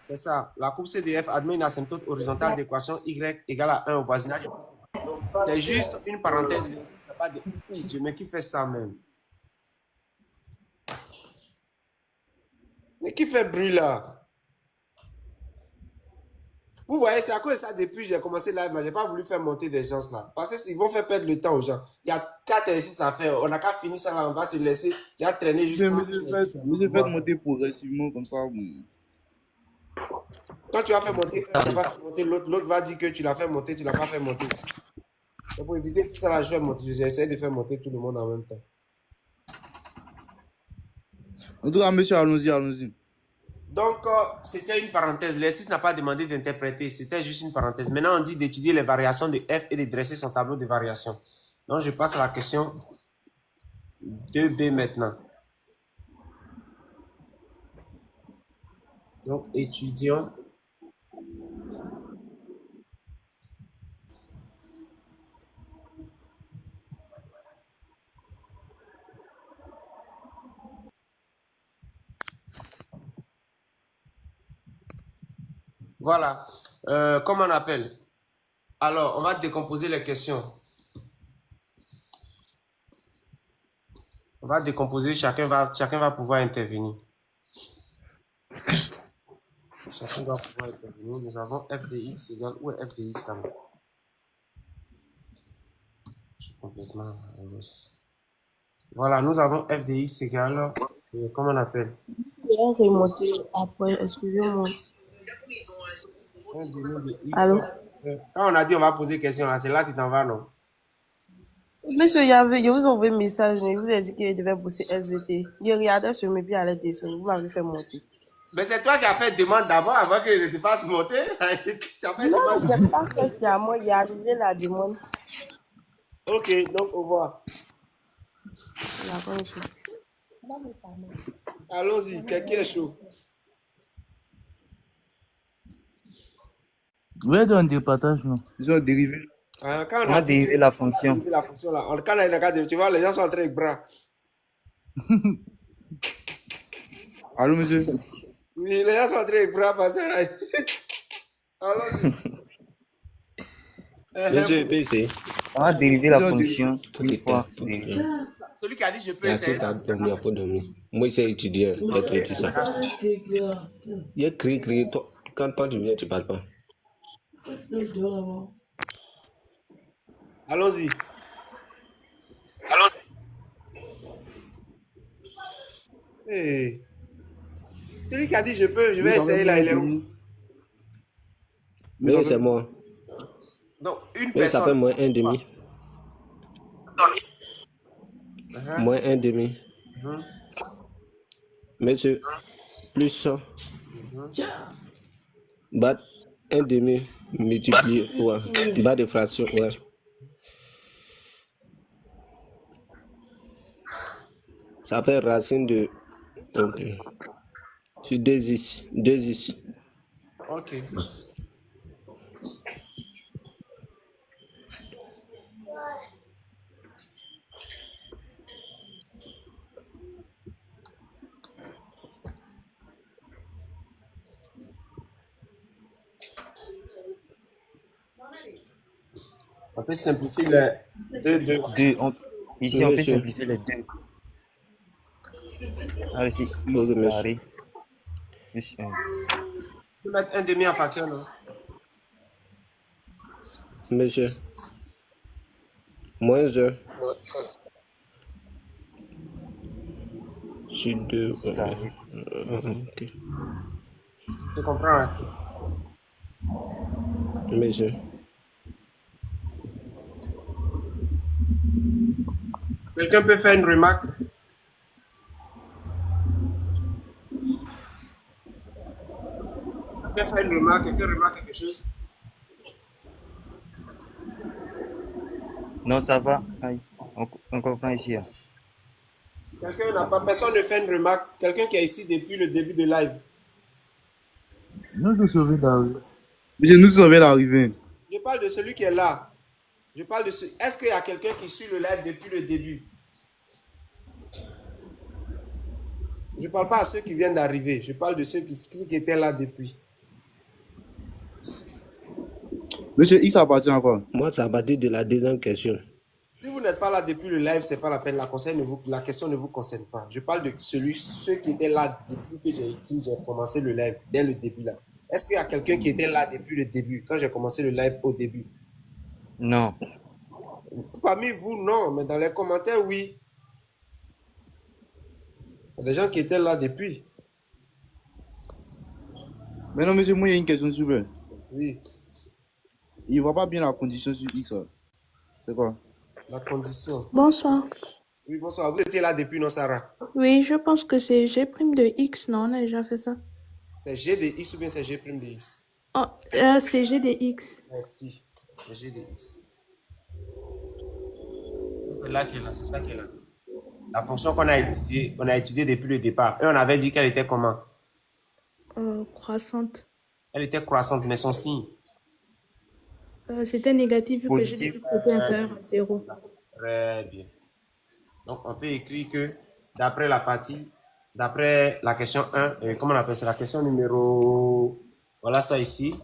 S1: C'est ça. La courbe CDF admet une asymptote horizontale d'équation y égale à 1 au voisinage. C'est juste une parenthèse. Pas de... Dieu, mais qui fait ça même? Mais qui fait bruit là? Vous voyez, c'est à cause de ça depuis que j'ai commencé live, mais je n'ai pas voulu faire monter des gens là. Parce qu'ils vont faire perdre le temps aux gens. Il y a 4 exercices à faire. On n'a qu'à finir ça là, on va se laisser. J'ai traîné juste.
S2: Mais je vais monter progressivement comme ça.
S1: Quand tu vas faire monter, l'autre va dire que tu l'as fait monter, tu ne l'as pas fait monter. Donc pour éviter tout ça là, je vais monter. J'essaie de faire monter tout le monde en même temps.
S5: En tout cas, monsieur, allons-y.
S1: Donc, c'était une parenthèse. L'exercice n'a pas demandé d'interpréter, c'était juste une parenthèse. Maintenant, on dit d'étudier les variations de f et de dresser son tableau de variations. Donc, je passe à la question 2b maintenant. Donc, étudions. Voilà. Comment on appelle? Alors, on va décomposer les questions. On va décomposer, chacun va pouvoir intervenir. Chacun va pouvoir intervenir. Nous avons f de x égale, où est f de x là? Je suis complètement à l'ouest. Voilà, nous avons f de x égale, comment on appelle?
S4: Je vais remonter après, excusez-moi. Allô?
S1: Quand on a dit on va poser question, c'est là que tu t'en vas, non?
S4: Monsieur, je vous ai envoyé un message, je vous ai dit que je devais bosser SVT. Je regardais sur mes pieds à la descendre, vous m'avez fait monter.
S1: Mais c'est toi qui as fait demande d'abord avant que je te fasse monter. Tu as fait
S4: Non,
S1: demande.
S4: je n'ai pas fait ça, moi, il y a arrivé la demande.
S1: Ok, donc au revoir. Allons-y, quelqu'un est chaud.
S3: Ouais, dans des partages, non.
S2: Ils ont dérivé.
S1: Quand
S3: On a dérivé la fonction.
S1: la fonction là. Quand on a regardé, tu vois, les gens sont en train de bras.
S5: Allô, monsieur?
S1: Oui, les gens sont en train de bras parce que. Allons-y.
S6: Monsieur PC.
S3: On a dérivé la
S2: Ils ont
S3: fonction une fois.
S1: Celui qui a dit je peux
S6: Merci
S1: essayer.
S6: d'être dormir pour dormir. Moi, c'est étudiant. J'ai étudié ça. Il y a crié. Quand tu viens, tu parles pas.
S1: Allons-y. Hey. Celui qui a dit je peux, je
S2: Mais
S1: vais
S2: ça fait
S1: essayer là,
S2: moins
S1: il est où?
S2: fini. Mais
S6: Oui,
S2: ça
S6: c'est
S2: fait...
S6: moi.
S1: Donc, une
S6: Oui, ça fait
S1: personne.
S6: moins un demi.
S1: Uh-huh.
S6: Moins un demi.
S1: Mhm.
S6: Monsieur, plus
S1: Mhm.
S6: bas un demi multiplié. Ouais. Bas de fraction, ouais. Ça fait racine de... Ok. Sur 2x. 2x.
S1: Ok. On peut simplifier le 2, 2.
S3: Ici, on peut
S6: Monsieur.
S3: simplifier les deux. Alors ici,
S6: Ok,
S3: x
S6: monsieur.
S3: carré plus 1.
S1: On peut mettre un demi en facteur, non?
S6: Monsieur. Moins 2 sur 2.
S3: X carré.
S6: Ok.
S1: Tu comprends, hein?
S6: Monsieur.
S1: Quelqu'un peut faire une remarque? Quelqu'un fait une remarque? Quelqu'un remarque quelque chose?
S3: Non, ça va. Aïe. On comprend ici. Hein.
S1: Quelqu'un n'a pas, personne ne fait une remarque. Quelqu'un qui est ici depuis le début de live.
S3: Nous, je viens d'arriver.
S2: Mais nous on vient d'arriver.
S1: Je parle de celui qui est là. Je parle de ce. Est-ce qu'il y a quelqu'un qui suit le live depuis le début? Je ne parle pas à ceux qui viennent d'arriver. Je parle de ceux qui étaient là depuis.
S2: Monsieur X appartient à quoi?
S6: Moi, c'est à partir de la deuxième question.
S1: Si vous n'êtes pas là depuis le live, c'est pas la peine. La question ne vous concerne pas. Je parle de ceux qui étaient là depuis que j'ai commencé le live, dès le début là. Est-ce qu'il y a quelqu'un qui était là depuis le début, quand j'ai commencé le live au début?
S3: Non.
S1: Parmi vous, non, mais dans les commentaires, oui. Il y a des gens qui étaient là depuis.
S2: Mais non, monsieur, moi, il y a une question super.
S1: Oui,
S2: Il voit pas bien la condition sur X. Là. C'est quoi?
S1: la condition.
S7: Bonsoir.
S1: Oui, bonsoir. Vous étiez là depuis, non, Sarah?
S7: Oui, je pense que c'est G' de X, non? On a déjà fait ça.
S1: C'est G de X ou bien c'est G' de X?
S7: Oh, c'est G de X.
S1: Merci. C'est G de X. C'est là qui est là, c'est ça qui est là. La fonction qu'on a étudiée depuis le départ. Et on avait dit qu'elle était comment?
S7: Croissante.
S1: Elle était croissante, mais son signe.
S7: C'était négatif vu
S3: Positif.
S7: que G de X était inférieur à 0.
S1: Très bien. Donc, on peut écrire que d'après la question 1, comment on appelle ça? La question numéro, voilà ça ici.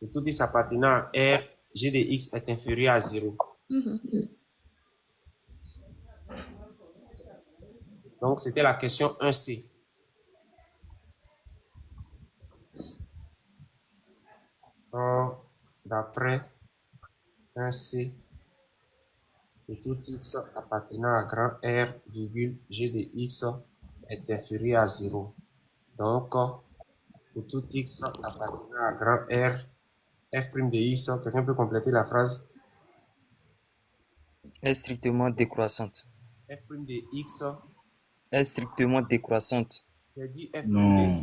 S1: Et tout dit s'appartenant à R, G de X est inférieur à 0. Donc, c'était la question 1C. Donc, d'après 1C, et tout X appartenant à grand R, virgule, G de X est inférieur à 0. Donc, pour tout X appartenant à grand R, F' de X, quelqu'un peut compléter la phrase?
S3: Est strictement décroissante.
S1: F' de X,
S3: Est strictement décroissante.
S1: j'ai dit F'
S2: Non.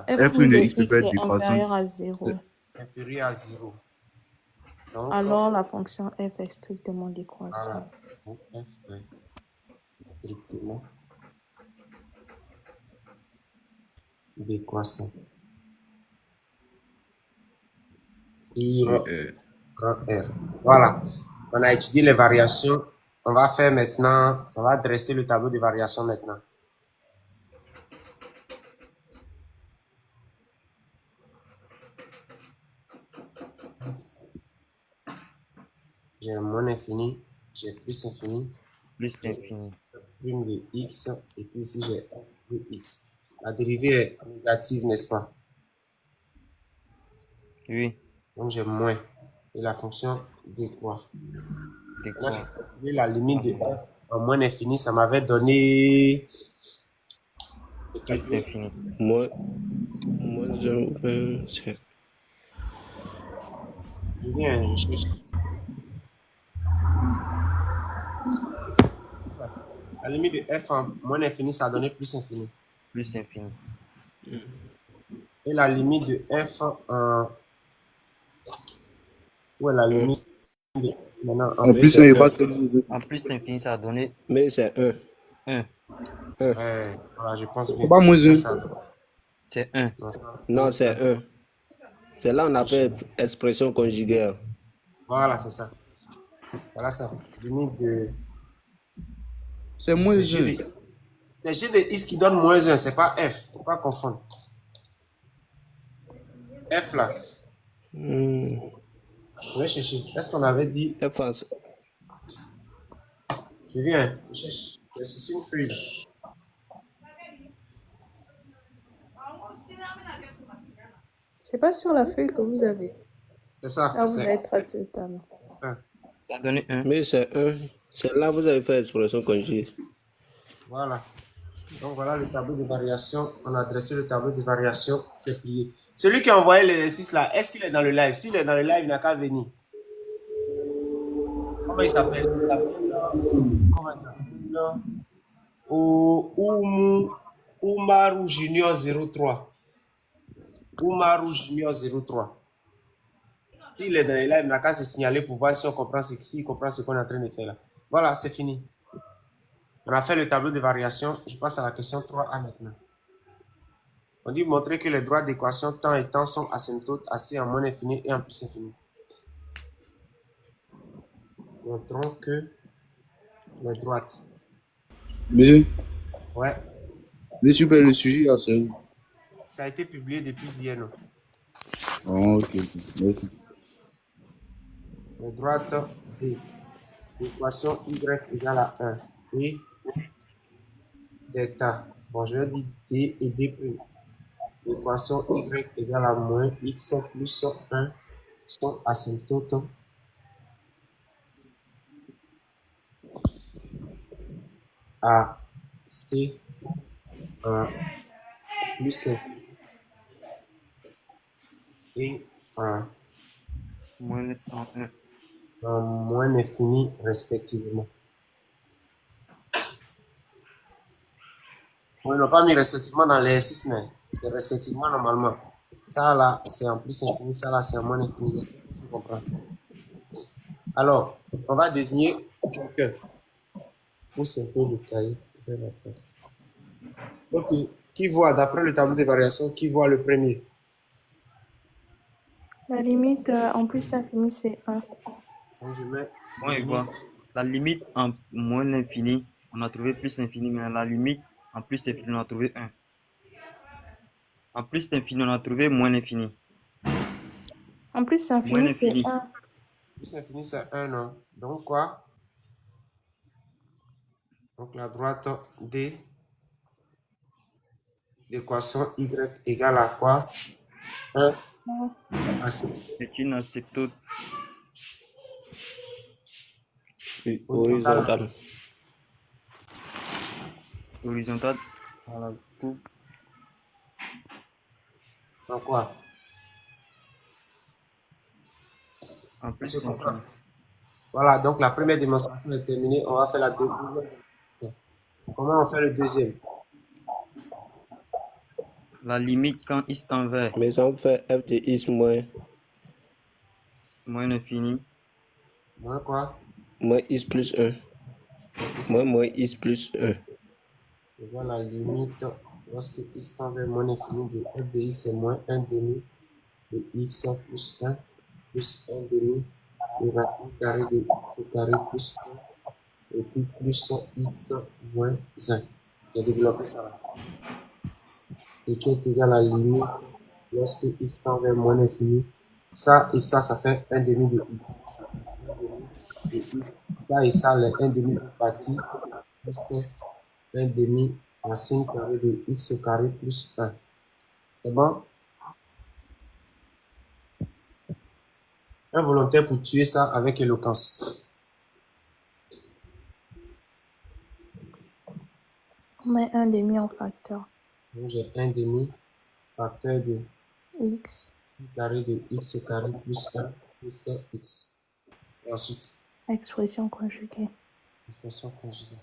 S1: de
S7: F'
S2: de
S7: de
S2: X peut
S7: X
S2: pas être
S7: est
S2: décroissante.
S7: inférieur à 0.
S1: inférieur à 0. Donc,
S7: Alors, la fonction F est strictement
S1: voilà.
S7: décroissante.
S1: Donc, F est strictement décroissant. Sur grand R. Voilà. On a étudié les variations. On va faire maintenant, on va dresser le tableau de variations maintenant. J'ai moins infini, j'ai plus infini,
S3: Plus infini.
S1: prime de x, et puis ici j'ai f de x. La dérivée est négative, n'est-ce pas?
S3: Oui.
S1: Donc j'ai moins. Et la fonction décroît.
S3: Décroît.
S1: La limite de f en moins l'infini, ça m'avait donné...
S3: Plus l'infini.
S6: Moins 1, c'est...
S1: Bien. La limite de f en moins l'infini, ça a donné plus infini.
S3: Plus infini.
S1: Et la limite de f en... Où est la limite de... Maintenant,
S2: En plus,
S1: c'est
S2: il va se
S3: En plus l'infini, ça a donné
S6: Mais c'est 1.
S3: 1.
S1: voilà, je pense bien.
S2: pas moins un.
S3: C'est 1.
S6: Non, c'est 1. C'est là qu'on appelle expression conjugaire.
S1: Voilà, c'est ça. Voilà ça. Limite de...
S2: C'est moins
S1: C'est
S2: 1.
S1: G de... C'est G de X qui donne moins 1, c'est pas F. Faut pas confondre. F là.
S6: Hmm.
S1: Je vais chercher. Est-ce qu'on avait dit...
S6: F,
S1: Je viens. Je cherche. Je cherche une feuille.
S7: C'est pas sur la feuille que vous avez.
S1: C'est ça.
S7: Ah, vous
S1: C'est
S7: avez tracé le tableau.
S3: Ça a donné 1.
S6: mais c'est 1. C'est là que vous avez fait expression conjugaire.
S1: Voilà. Donc voilà le tableau de variation. On a dressé le tableau de variation. C'est plié. Celui qui a envoyé l'exercice là, est-ce qu'il est dans le live? S'il est dans le live, il n'a qu'à venir. Comment il s'appelle? Comment il s'appelle? Oumarou Junior 03. Oumarou Junior 03. S'il est dans le live, il n'a qu'à se signaler pour voir si on comprend s'il comprend ce qu'on est en train de faire là. Voilà, c'est fini. On a fait le tableau de variation. Je passe à la question 3A maintenant. On dit montrer que les droites d'équation temps et temps sont asymptotes assis en moins infini et en plus infini. Montrons que les droites.
S2: Monsieur,
S1: Ouais.
S2: monsieur, le sujet là, c'est où?
S1: Ça a été publié depuis hier, non?
S2: Oh, ok. Merci.
S1: Les droites de l'équation y égale à 1 et delta. Bon, je vais dire d et d'. L'équation y égale à moins x plus 1 sont asymptotes à c en plus et
S3: Moins 1.
S1: en moins infini respectivement. On n'a pas mis respectivement dans l'exercice, mais c'est respectivement normalement. Ça là, c'est en plus infini, ça là, c'est en moins infini. Tu comprends? Alors, on va désigner quelqu'un. Pousse un peu le cahier vers la droite. Ok, qui voit, d'après le tableau de variation, qui voit le premier?
S7: La limite en plus infini, c'est 1.
S1: Donc, je mets
S3: Bon, il voit. La limite en moins l'infini, on a trouvé plus l'infini, mais la limite en plus l'infini, on a trouvé 1. En plus l'infini, on a trouvé moins l'infini.
S7: En plus
S3: Moins
S7: infini, c'est
S3: l'infini.
S7: 1.
S1: plus infini, c'est 1, non? Donc quoi? Donc la droite D d'équation y égale à quoi? 1 à 5.
S3: C'est une asymptote.
S6: Horizontal.
S3: Horizontale à la coupe.
S1: Donc quoi?
S3: En plus
S1: Monsieur comprend?
S3: l'infini.
S1: Voilà, donc la première démonstration est terminée. On va faire la deuxième démonstration. Comment on fait le deuxième?
S3: La limite quand x tend vers
S6: Mais on fait f de x moins
S3: l'infini.
S1: Moins quoi?
S6: moins x plus 1. Moins x plus 1.
S1: Je vois la limite lorsque x tend vers moins l'infini de f de x est moins 1 demi de x plus 1 demi de racine carrée de x au carré plus 1 et puis plus x moins 1. J'ai développé ça là. C'est qui est égal à la limite lorsque x tend vers moins l'infini. Ça et ça fait 1 demi de x. Ça et ça, les 1 demi partie plus 1 demi racine carrée de x au carré plus 1. C'est bon? Un volontaire pour tuer ça avec éloquence.
S7: On met un demi en facteur.
S1: Donc, j'ai 1 demi facteur de
S7: X.
S1: carré de x au carré plus 1 plus x. Et ensuite,
S7: Expression conjuguée.
S1: expression conjugée.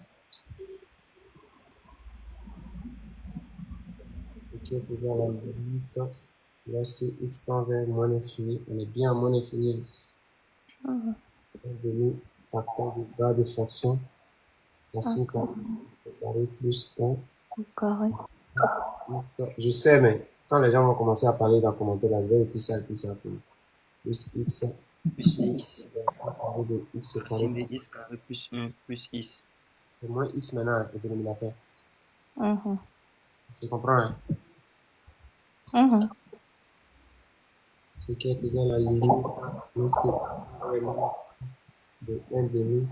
S1: Ok, pour voir la limite, lorsque x tend vers moins l'infini, on est bien à moins l'infini.
S7: Mhm.
S1: Un demi facteur de bas de fonction, racine carré plus 1
S7: Au carré.
S1: Je sais, mais quand les gens vont commencer à parler dans le commentaire, là, je vais écrire ça finit. Plus x
S3: Plus x.
S1: carré de x au carré
S3: Racine de x carré plus 1 plus x.
S1: et moins x maintenant est dénominateur.
S7: Mhm.
S1: Tu comprends, hein?
S7: Mhm.
S1: C'est qui est égal à la limite lorsque de 1 demi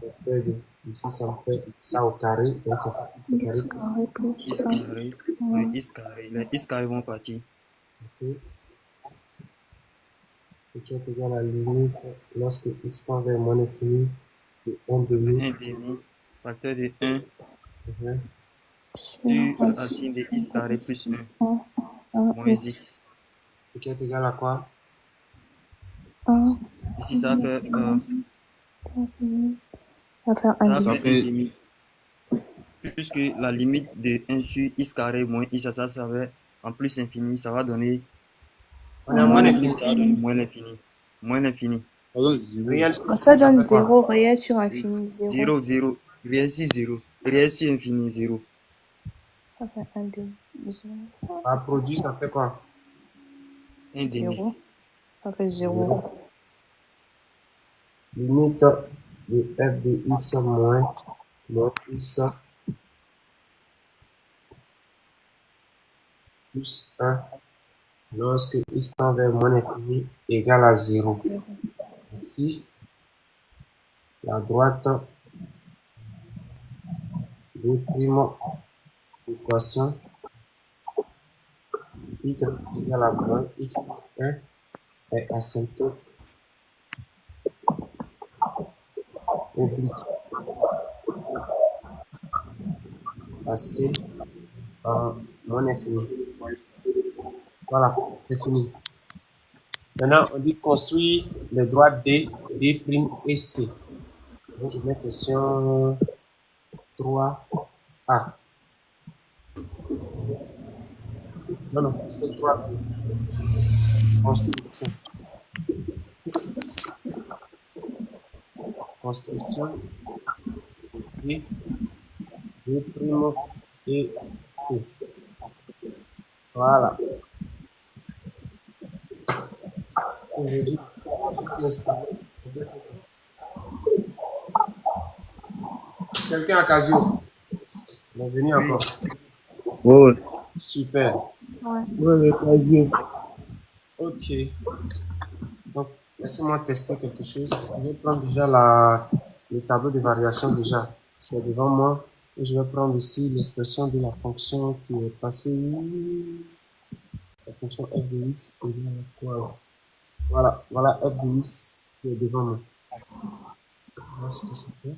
S1: facteur de ici ça me fait ça au carré, donc ça fait x
S7: X
S1: au carré.
S7: carré plus
S3: X
S7: 1.
S3: carré
S7: Mhm.
S3: de x carré. Les x carré vont partir.
S1: Ok. C'est qui est égal à la limite lorsque x tend vers moins l'infini de 1 demi
S3: 1 demi facteur de 1
S7: Sur
S3: sur
S7: racine
S3: racine de x carré plus 1
S7: 1
S3: moins
S7: x.
S3: x.
S1: c'est qui est égal à quoi?
S7: 1.
S3: Ici, ça va faire,
S7: Ça va faire
S3: ça
S7: 1
S3: va
S2: Ça
S7: demi.
S3: faire 1
S2: fait.
S3: demi. Puisque la limite de 1 sur x carré moins x, ça va en plus infini, ça va donner
S1: On est à
S3: moins
S1: moins
S3: l'infini,
S1: l'infini.
S3: ça va donner moins l'infini. Moins l'infini.
S2: Pardon, zéro.
S1: Réel,
S7: Ça
S1: ça
S7: donne
S1: fait quoi?
S7: 0 réel sur infini. 0.
S3: 0, 0. Réel sur 0. Réel sur infini, 0.
S7: Ça fait 1 demi.
S1: Par produit, ça fait quoi?
S3: 1 demi.
S7: 0. Ça fait 0.
S1: Zéro. Limite de f de x moins x plus 1 lorsque x tend vers moins l'infini égale à 0. Ici, la droite déprime l'équation y égale à moins x plus 1 est asymptote oblique passé en moins infini. Voilà, c'est fini. Maintenant, on dit construire les droites D, D' et C. Donc, je mets question 3A. Non, non, question 3. Construction. Construction D, D' et C. Voilà. Aujourd'hui, quelqu'un à Casio. Bienvenue encore.
S2: Ouais, ouais.
S1: Super.
S7: Ouais.
S2: Ouais, vas-y.
S1: Ok. Donc, laissez-moi tester quelque chose. Je vais prendre déjà le tableau de variation déjà. C'est devant moi. Et je vais prendre ici l'expression de la fonction qui est passée. La fonction f de x égale à quoi? Voilà, voilà f de x qui est devant moi. Voilà ce que ça fait.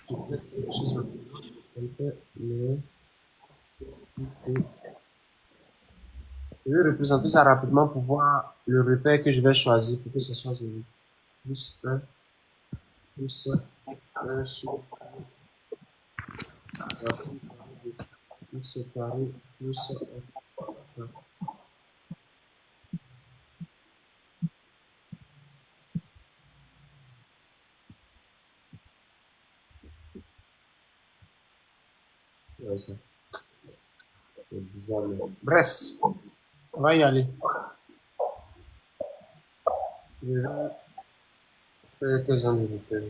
S1: Je vais faire quelque chose maintenant. Je vais faire je vais représenter ça rapidement pour voir le repère que je vais choisir pour que ce soit 0. Plus 1, plus 1 sur racine carrée de x carré plus 1. Ouais, ça, c'est bizarre. Mais... Bref, on va y aller. Je vais faire quel genre de repère?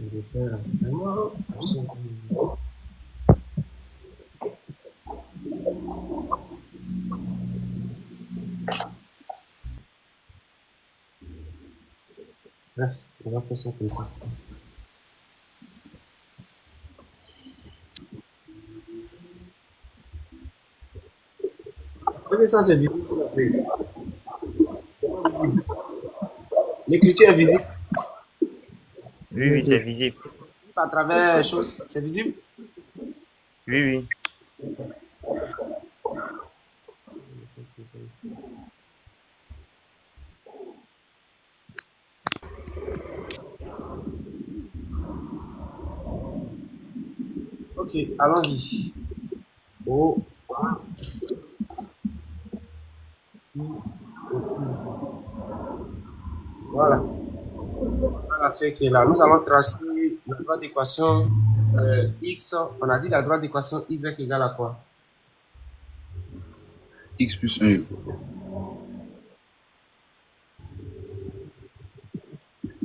S1: Le repère, vraiment. Bref, on va faire ça comme ça. Ok, ça c'est visible sur la feuille. L'écriture est visible
S3: Oui, oui, c'est visible.
S1: à travers les choses. C'est visible.
S3: Oui, oui.
S1: Ok, allons-y. O, A, I, O, I. Voilà. La feuille qui est là. Nous allons tracer la droite d'équation x. On a dit la droite d'équation y égale à quoi?
S2: X plus 1.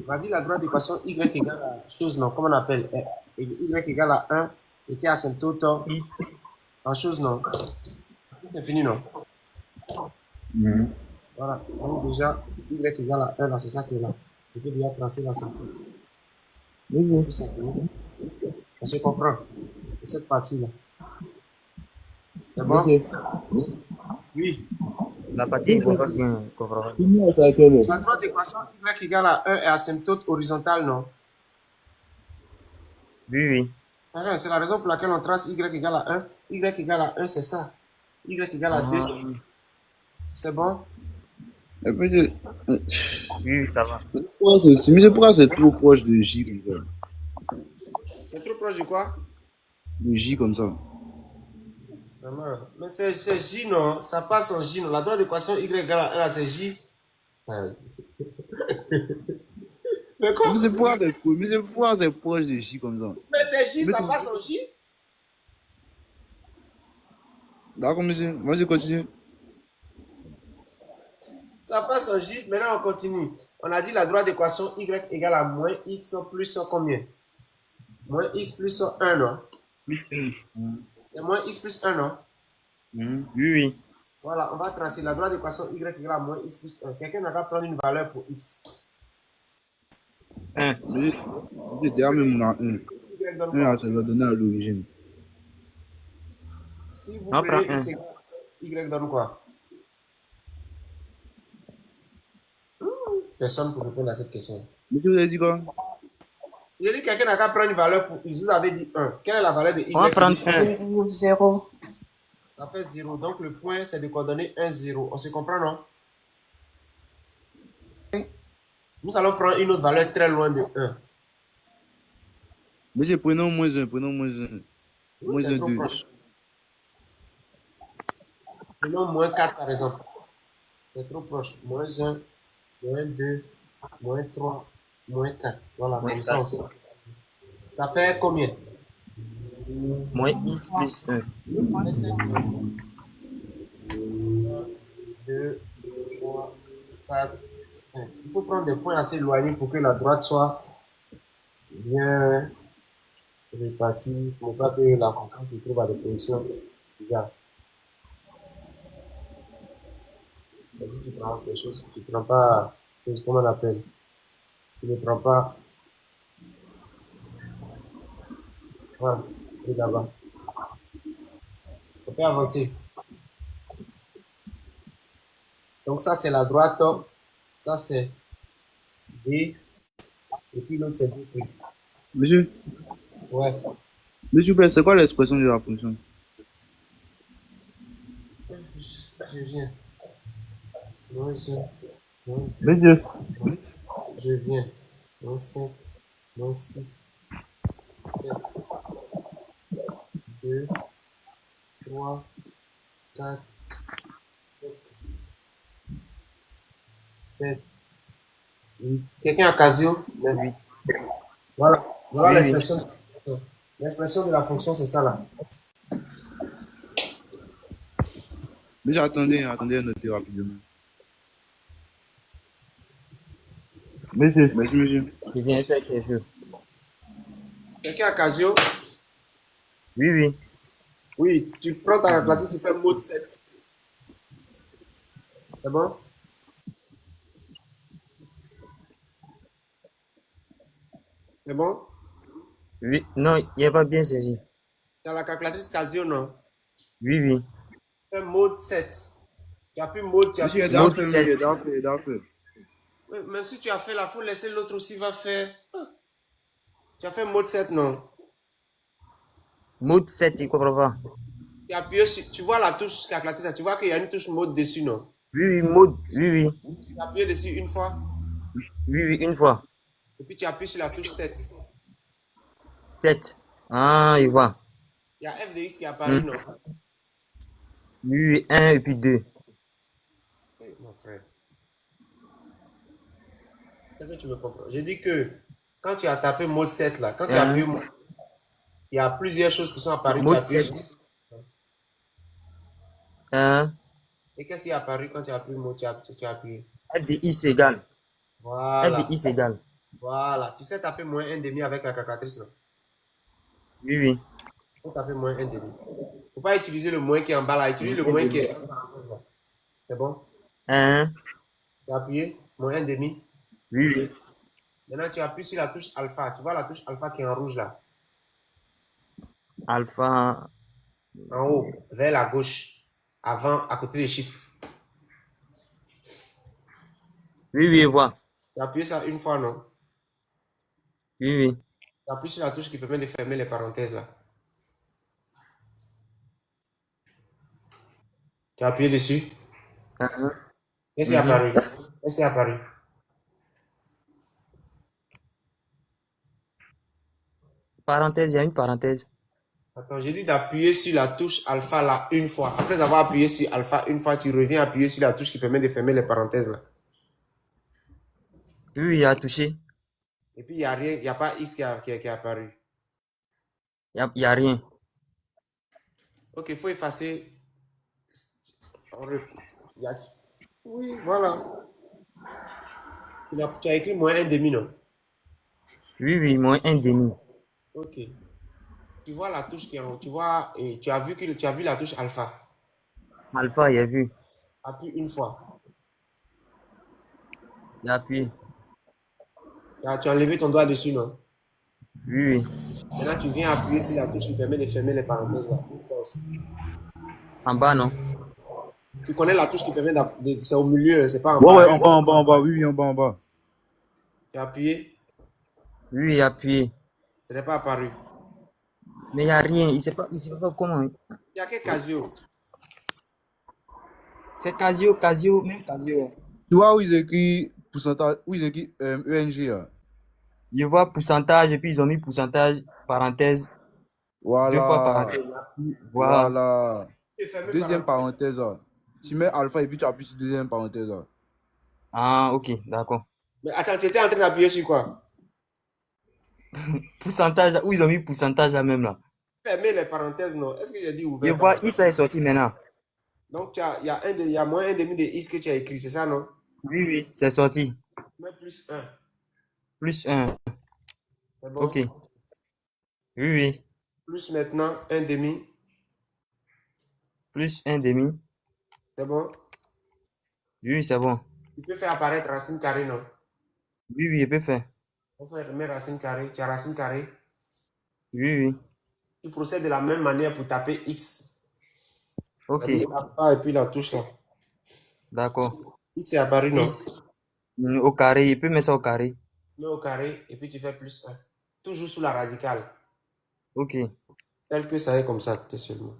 S1: On a dit la droite d'équation y égale à chose, non? Comment on appelle? Y égale à 1 et qui est asymptote en chose, non? C'est fini, non? Voilà. Donc déjà, y égale à 1, là, c'est ça qui est là. Je peux déjà tracer l'asymptote. Puis c'est fini. On se comprend. C'est cette partie-là. C'est bon? Oui.
S3: La partie, il faut pas bien comprendre.
S1: La droite d'équation y égale à 1 est asymptote horizontale, non?
S3: Oui, oui.
S1: Enfin, c'est la raison pour laquelle on trace y égale à 1. Y égale à 1, c'est ça. Y égale à 2, c'est bon?
S3: Oui, oui, ça va.
S2: Mais c'est pourquoi c'est trop proche de J comme ça.
S1: C'est trop proche de quoi?
S2: De J comme ça.
S1: Vraiment. Mais c'est J, non? Ça passe en J, non? La droite d'équation y égale à 1, là, c'est J. Mais quoi?
S2: Mais c'est pourquoi c'est proche de J comme ça.
S1: Mais c'est J,
S2: Mais
S1: ça
S2: c'est-
S1: passe en J?
S2: D'accord, monsieur. Vas-y, continue.
S1: Ça passe en J. Maintenant, on continue. On a dit la droite d'équation y égale à moins x plus combien? Moins x plus 1, non? C'est moins x plus 1, non?
S3: Oui, oui.
S1: Voilà, on va tracer la droite d'équation y égale à moins x plus 1. Quelqu'un n'a qu'à prendre une valeur pour x.
S3: 1.
S2: Mais déjà même on a 1.
S1: Y donne
S2: 1
S1: quoi?
S2: ça doit donner à l'origine.
S1: Si vous
S3: On prend
S1: prenez
S3: 1.
S1: x égale y donne quoi? Personne pour répondre à cette question.
S2: Monsieur, vous avez dit quoi?
S1: J'ai dit quelqu'un n'a qu'à prendre une valeur pour x. Vous avez dit 1. Quelle est la valeur de y?
S3: On va prendre 1.
S4: 0.
S1: Ça fait 0. Donc le point, c'est de coordonner 1, 0. On se comprend, non? Nous allons prendre une autre valeur très loin de 1.
S2: Monsieur, prenons moins 1, prenons moins 1. Moins
S1: C'est
S2: 1,
S1: trop
S2: 2.
S1: proche. Prenons moins 4 par exemple. C'est trop proche. Moins 1, moins 2, moins 3, moins 4. Voilà,
S3: Moins
S1: comme ça on
S3: 4.
S1: sait. Ça fait combien?
S3: Moins x plus 1.
S1: 2, 3, 4, 5. Il faut prendre des points assez éloignés pour que la droite soit bien répartie, pour ne pas que la fonction se trouve à des positions égales. Si tu prends quelque chose, tu ne prends pas, comment on appelle? Tu ne prends pas. Voilà, et là-bas. On peut avancer. Donc ça c'est la droite, ça c'est D, et puis l'autre c'est D.
S2: Monsieur,
S1: Ouais.
S2: s'il vous plaît, c'est quoi l'expression de la fonction?
S1: Je viens. Moins 1, moins 2,
S2: Monsieur.
S1: je viens. Moins 5, moins 6, 7, 2, 3, 4, 6, 7, 8. Quelqu'un a Casio? 8. Voilà. Voilà
S3: Oui,
S1: l'expression. L'expression de la fonction, c'est ça là.
S2: Monsieur, attendez, notez rapidement. Monsieur. Merci, monsieur.
S3: Je viens faire quelque chose.
S1: Quelqu'un a Casio?
S3: Oui, oui.
S1: Oui, tu prends ta calculatrice, tu fais mode 7. C'est bon? C'est bon?
S3: Oui. Non, il n'y a pas bien saisi.
S1: Dans la calculatrice Casio, non?
S3: Oui, oui.
S1: Fais mode 7. Tu as plus mode, tu as
S2: Monsieur, il
S1: plus...
S2: est
S3: Mode
S2: fait,
S3: 7.
S2: il est fait, il est fait.
S1: Ouais, même si tu as fait là, faut laisser l'autre aussi va faire. Ah, tu as fait mode 7, non?
S3: Mode 7, il comprend pas.
S1: Tu appuies sur... Tu vois la touche éclatée, ça. Tu vois qu'il y a une touche mode dessus, non?
S3: Oui, oui, mode. Oui, oui.
S1: Tu appuies dessus une fois,
S3: Oui, oui, une fois.
S1: et puis tu appuies sur la touche 7.
S3: 7. Ah, il voit.
S1: Il y a FDX qui apparaît, non?
S3: Oui, oui, 1 et puis 2.
S1: Oui, mon frère. C'est que tu me comprends. Je dis que quand tu as tapé mode 7 là, quand tu appuies, il y a plusieurs choses qui sont apparues. Tu
S3: Mode
S1: appuies
S3: 7.
S1: sur...
S3: 1.
S1: Et qu'est-ce qui est apparu quand tu as appuyé le mot, tu as appuyé?
S3: FDX égale.
S1: Voilà.
S3: FDX égale.
S1: Voilà. Tu sais taper moins 1,5 avec la calculatrice, non?
S3: Oui, oui.
S1: Il faut taper moins 1,5. Il ne faut pas utiliser le moins qui est en bas là. Utilise le moins qui est en bas. C'est bon?
S3: 1.
S1: Tu as appuyé moins 1,5.
S3: Oui, oui.
S1: Maintenant, tu appuies sur la touche alpha. Tu vois la touche alpha qui est en rouge là?
S3: Alpha.
S1: En haut, vers la gauche. Avant, à côté des chiffres.
S3: Oui, oui, je vois.
S1: Tu as appuyé ça une fois, non?
S3: Oui, oui.
S1: Tu appuies sur la touche qui permet de fermer les parenthèses là. Tu as appuyé dessus. Et c'est apparu. Et c'est apparu.
S3: Parenthèse, il y a une parenthèse.
S1: Attends, j'ai dit d'appuyer sur la touche alpha là une fois. Après avoir appuyé sur alpha une fois, tu reviens appuyer sur la touche qui permet de fermer les parenthèses là.
S3: Oui, oui, il a touché.
S1: Et puis il n'y a rien, il n'y a pas X qui est apparu.
S3: Il y a rien.
S1: Ok, il faut effacer. Il y a- Oui, voilà. Tu as écrit moins 1,5, non?
S3: Oui, oui, moins 1,5.
S1: Ok. Tu vois la touche qui est en haut. Tu vois, et tu as vu la touche alpha.
S3: Alpha, il a vu.
S1: Appuie une fois.
S3: Il a appuyé.
S1: Tu as enlevé ton doigt dessus, non?
S3: Oui, oui.
S1: Maintenant, tu viens appuyer sur la touche qui permet de fermer les parenthèses là. Une fois aussi.
S3: En bas, non?
S1: Tu connais la touche qui permet c'est au milieu, c'est pas en
S2: Ouais,
S1: bas.
S2: ouais, en bas, en bas, en bas. Oui, oui, en bas, en bas.
S1: Tu as appuyé,
S3: Oui, il a appuyé.
S1: ce n'est pas apparu.
S3: Mais il n'y a rien. Il ne sait pas comment.
S1: Il y a quel Casio?
S3: C'est Casio, même Casio.
S2: Tu vois où ils écrit pourcentage, où ils écrit ENG.
S3: Je vois pourcentage et puis ils ont mis pourcentage, parenthèse, 2 fois
S2: Voilà.
S3: parenthèse. Voilà.
S2: Voilà.
S1: Tu peux fermer
S2: Deuxième
S1: parenthèse.
S2: parenthèse. Tu mets alpha et puis tu appuies sur deuxième parenthèse.
S3: Ah, ok, d'accord.
S1: Mais attends, tu étais en train d'appuyer sur quoi?
S3: Pourcentage, où ils ont mis pourcentage là même là.
S1: Fermer les parenthèses, non? Est-ce que j'ai dit
S3: Je
S1: ouvert?
S3: vois, il s'est sorti maintenant.
S1: Donc, il y a moins 1,5 de X que tu as écrit, c'est ça, non?
S3: Oui, oui. C'est sorti.
S1: Mais plus 1.
S3: Plus 1.
S1: C'est bon?
S3: Ok. Oui, oui.
S1: Plus maintenant 1,5.
S3: Plus 1,5.
S1: C'est bon?
S3: Oui, c'est bon.
S1: Tu peux faire apparaître racine carrée, non?
S3: Oui, oui, je peux faire.
S1: On fait remettre racine carrée. Tu as racine carrée.
S3: Oui, oui.
S1: Tu procèdes de la même manière pour taper X.
S3: Ok,
S1: C'est-à-dire alpha et puis la touche là.
S3: d'accord.
S1: X est apparu, non?
S3: X au carré, il peut mettre ça au carré.
S1: Mets au carré et puis tu fais plus 1. Toujours sous la radicale.
S3: Ok,
S1: Tel que ça est comme ça, seulement.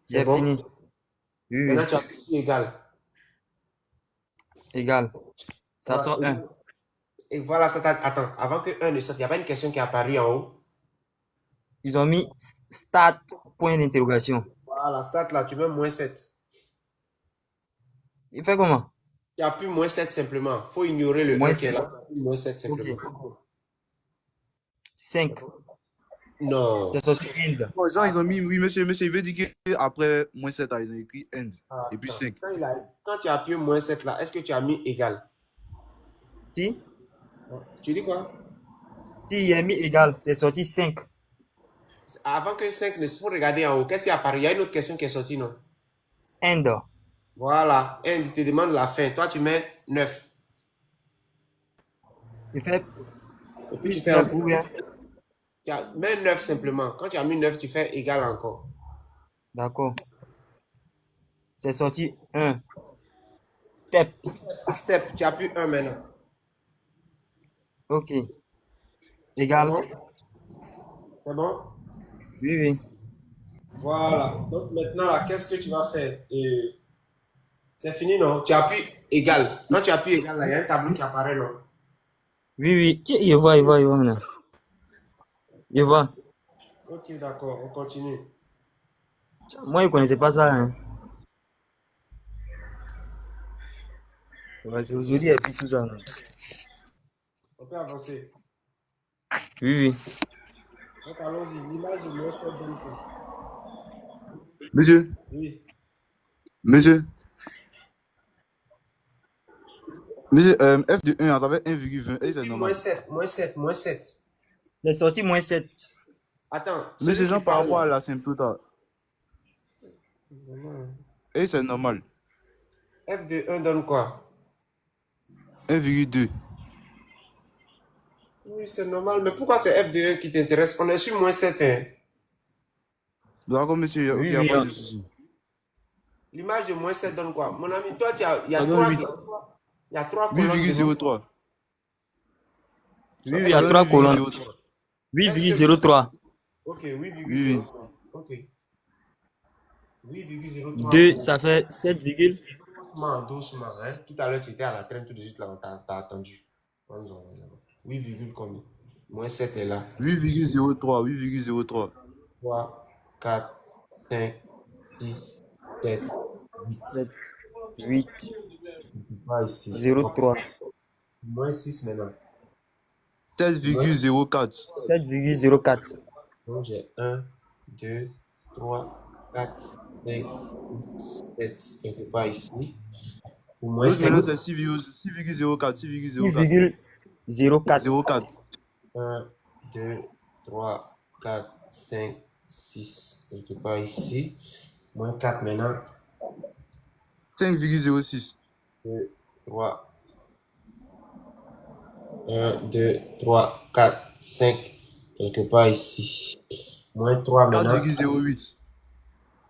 S1: C'est
S3: c'est
S1: bon?
S3: fini. Oui, oui.
S1: Maintenant, tu appuies sur égal.
S3: Égal. Ça
S1: Voilà.
S3: sort 1.
S1: Et voilà, attends, avant que 1 ne sorte, il n'y a pas une question qui est apparue en haut.
S3: Ils ont mis start, point d'interrogation.
S1: Voilà, start là, tu mets moins 7.
S3: Il fait comment?
S1: Tu appuies moins 7 simplement. Il faut ignorer le
S3: Moins
S1: 1 qui est
S3: 7.
S1: là. Moins 7
S3: Ok.
S1: simplement.
S3: 5.
S1: Non.
S3: C'est sorti end.
S2: Bon, genre, ils ont mis, oui, monsieur, il veut dire qu'après moins 7, ils ont écrit end.
S1: Ah,
S2: Et puis
S1: attends.
S2: 5.
S1: Quand tu as appuyé moins 7 là, est-ce que tu as mis égal?
S3: Si,
S1: Tu dis quoi?
S3: si il a mis égal, c'est sorti 5.
S1: Avant que 5 ne se faut regarder en haut. Qu'est-ce qui est apparu? Il y a une autre question qui est sortie, non?
S3: End.
S1: Voilà. Et il te demande la fin. Toi, tu mets 9.
S3: Il fait
S1: Et puis tu
S3: plus
S1: fais
S3: 9 ou bien?
S1: mets 9 simplement. Quand tu as mis 9, tu fais égal encore.
S3: D'accord. C'est sorti 1. Step.
S1: Step, tu appuies 1 maintenant.
S3: Ok.
S1: C'est
S3: Égal.
S1: bon? C'est bon?
S3: Oui, oui.
S1: Voilà. Donc maintenant, là, qu'est-ce que tu vas faire? C'est fini, non? Tu appuies égal. Quand tu appuies égal, là, il y a un tableau qui apparaît, non?
S3: Oui, oui. Je vois maintenant. Je vois.
S1: Ok, d'accord, on continue.
S3: Moi, je ne connaissais pas ça. Hein. C'est aujourd'hui, et puis tout ça. Hein.
S1: On peut avancer.
S3: Oui, oui.
S1: Donc allons-y. L'image de moins 7 donne quoi?
S2: Monsieur,
S1: Oui.
S2: monsieur, monsieur, f de 1 à travers 1,20, et c'est
S1: Moins
S2: normal.
S1: 7, moins 7, moins 7.
S3: C'est sorti moins 7.
S1: Attends, celui
S2: Monsieur
S1: qui
S2: Jean, par
S1: parle.
S2: rapport à l'asymptote, et c'est normal.
S1: F de 1 donne quoi?
S2: 1,2.
S1: Oui, c'est normal. Mais pourquoi c'est F de 1 qui t'intéresse? On est sur moins 7. Hein.
S2: D'accord, monsieur, ok,
S3: Oui,
S2: il n'y a
S3: oui.
S2: pas de souci.
S1: L'image de moins 7 donne quoi? Mon ami, toi, il y a
S2: Ça donne 8.
S1: il y a trois colonnes devant.
S2: 8,03.
S3: Oui, oui, il
S1: Est-ce
S3: y a
S1: que-
S3: 3 colonnes.
S2: 8,03.
S3: 8,03.
S1: Ok,
S2: Oui,
S1: 8,03. Ok. 8,03.
S3: 2, ça fait 7,
S1: Doucement, doucement. Hein. Tout à l'heure, tu étais à la traîne, tout de suite, là, on t'a attendu. 8, combien? Moins 7 est là.
S2: 8,03. 8,03.
S1: 3, 4, 5, 6, 7, 8.
S3: 7, 8,
S1: Pas ici.
S3: 0,3.
S1: Moins 6 maintenant.
S2: 16,04.
S3: 7,04.
S1: Donc j'ai 1, 2, 3, 4, 5, 6, 7. Quelque part ici. Pour moins
S2: L'autre maintenant
S1: 5.
S2: c'est 6,04. 6,04.
S3: 6,04.
S2: 04.
S1: 1, 2, 3, 4, 5, 6. Quelque part ici. Moins 4 maintenant.
S2: 5,06.
S1: 2, 3. 1, 2, 3, 4, 5. Quelque part ici. Moins 3 maintenant.
S2: 4,08.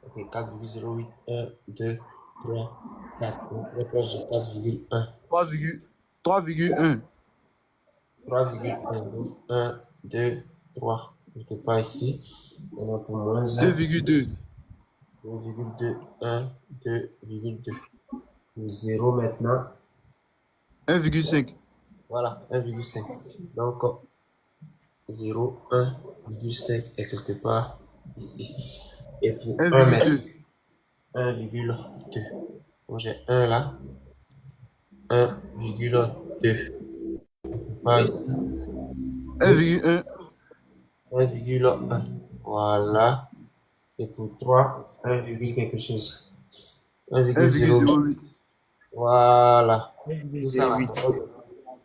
S1: Ok, 4,08. 1, 2, 3, 4. On peut faire 4,1.
S2: 3,1.
S1: 3,1. Donc 1, 2, 3. Quelque part ici. On a pour moins 1.
S2: 2,2.
S1: 2,2. 1, 2,2. 0 maintenant.
S2: 1,5.
S1: Voilà, 1,5. Donc 0, 1,5 est quelque part ici. Et pour 1 maintenant. 1,2. Donc j'ai 1 là. 1,2. Pas ici.
S2: 1,1.
S1: 1,1. Voilà. Et pour 3, 1, quelque chose. 1,08.
S2: 1,08.
S1: Voilà. Tout ça là, c'est bon.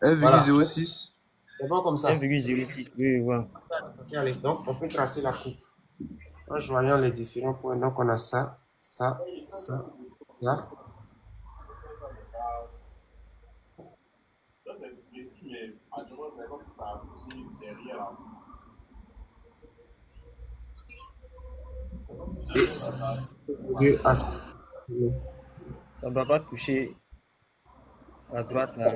S1: Voilà.
S2: 1,06.
S1: C'est bon comme ça.
S3: 1,06. Oui, voilà.
S1: Ok, allez, donc on peut tracer la coupe. En joignant les différents points. Donc on a ça, ça, ça, ça. Et ça.
S3: Ça ne va pas toucher à droite là.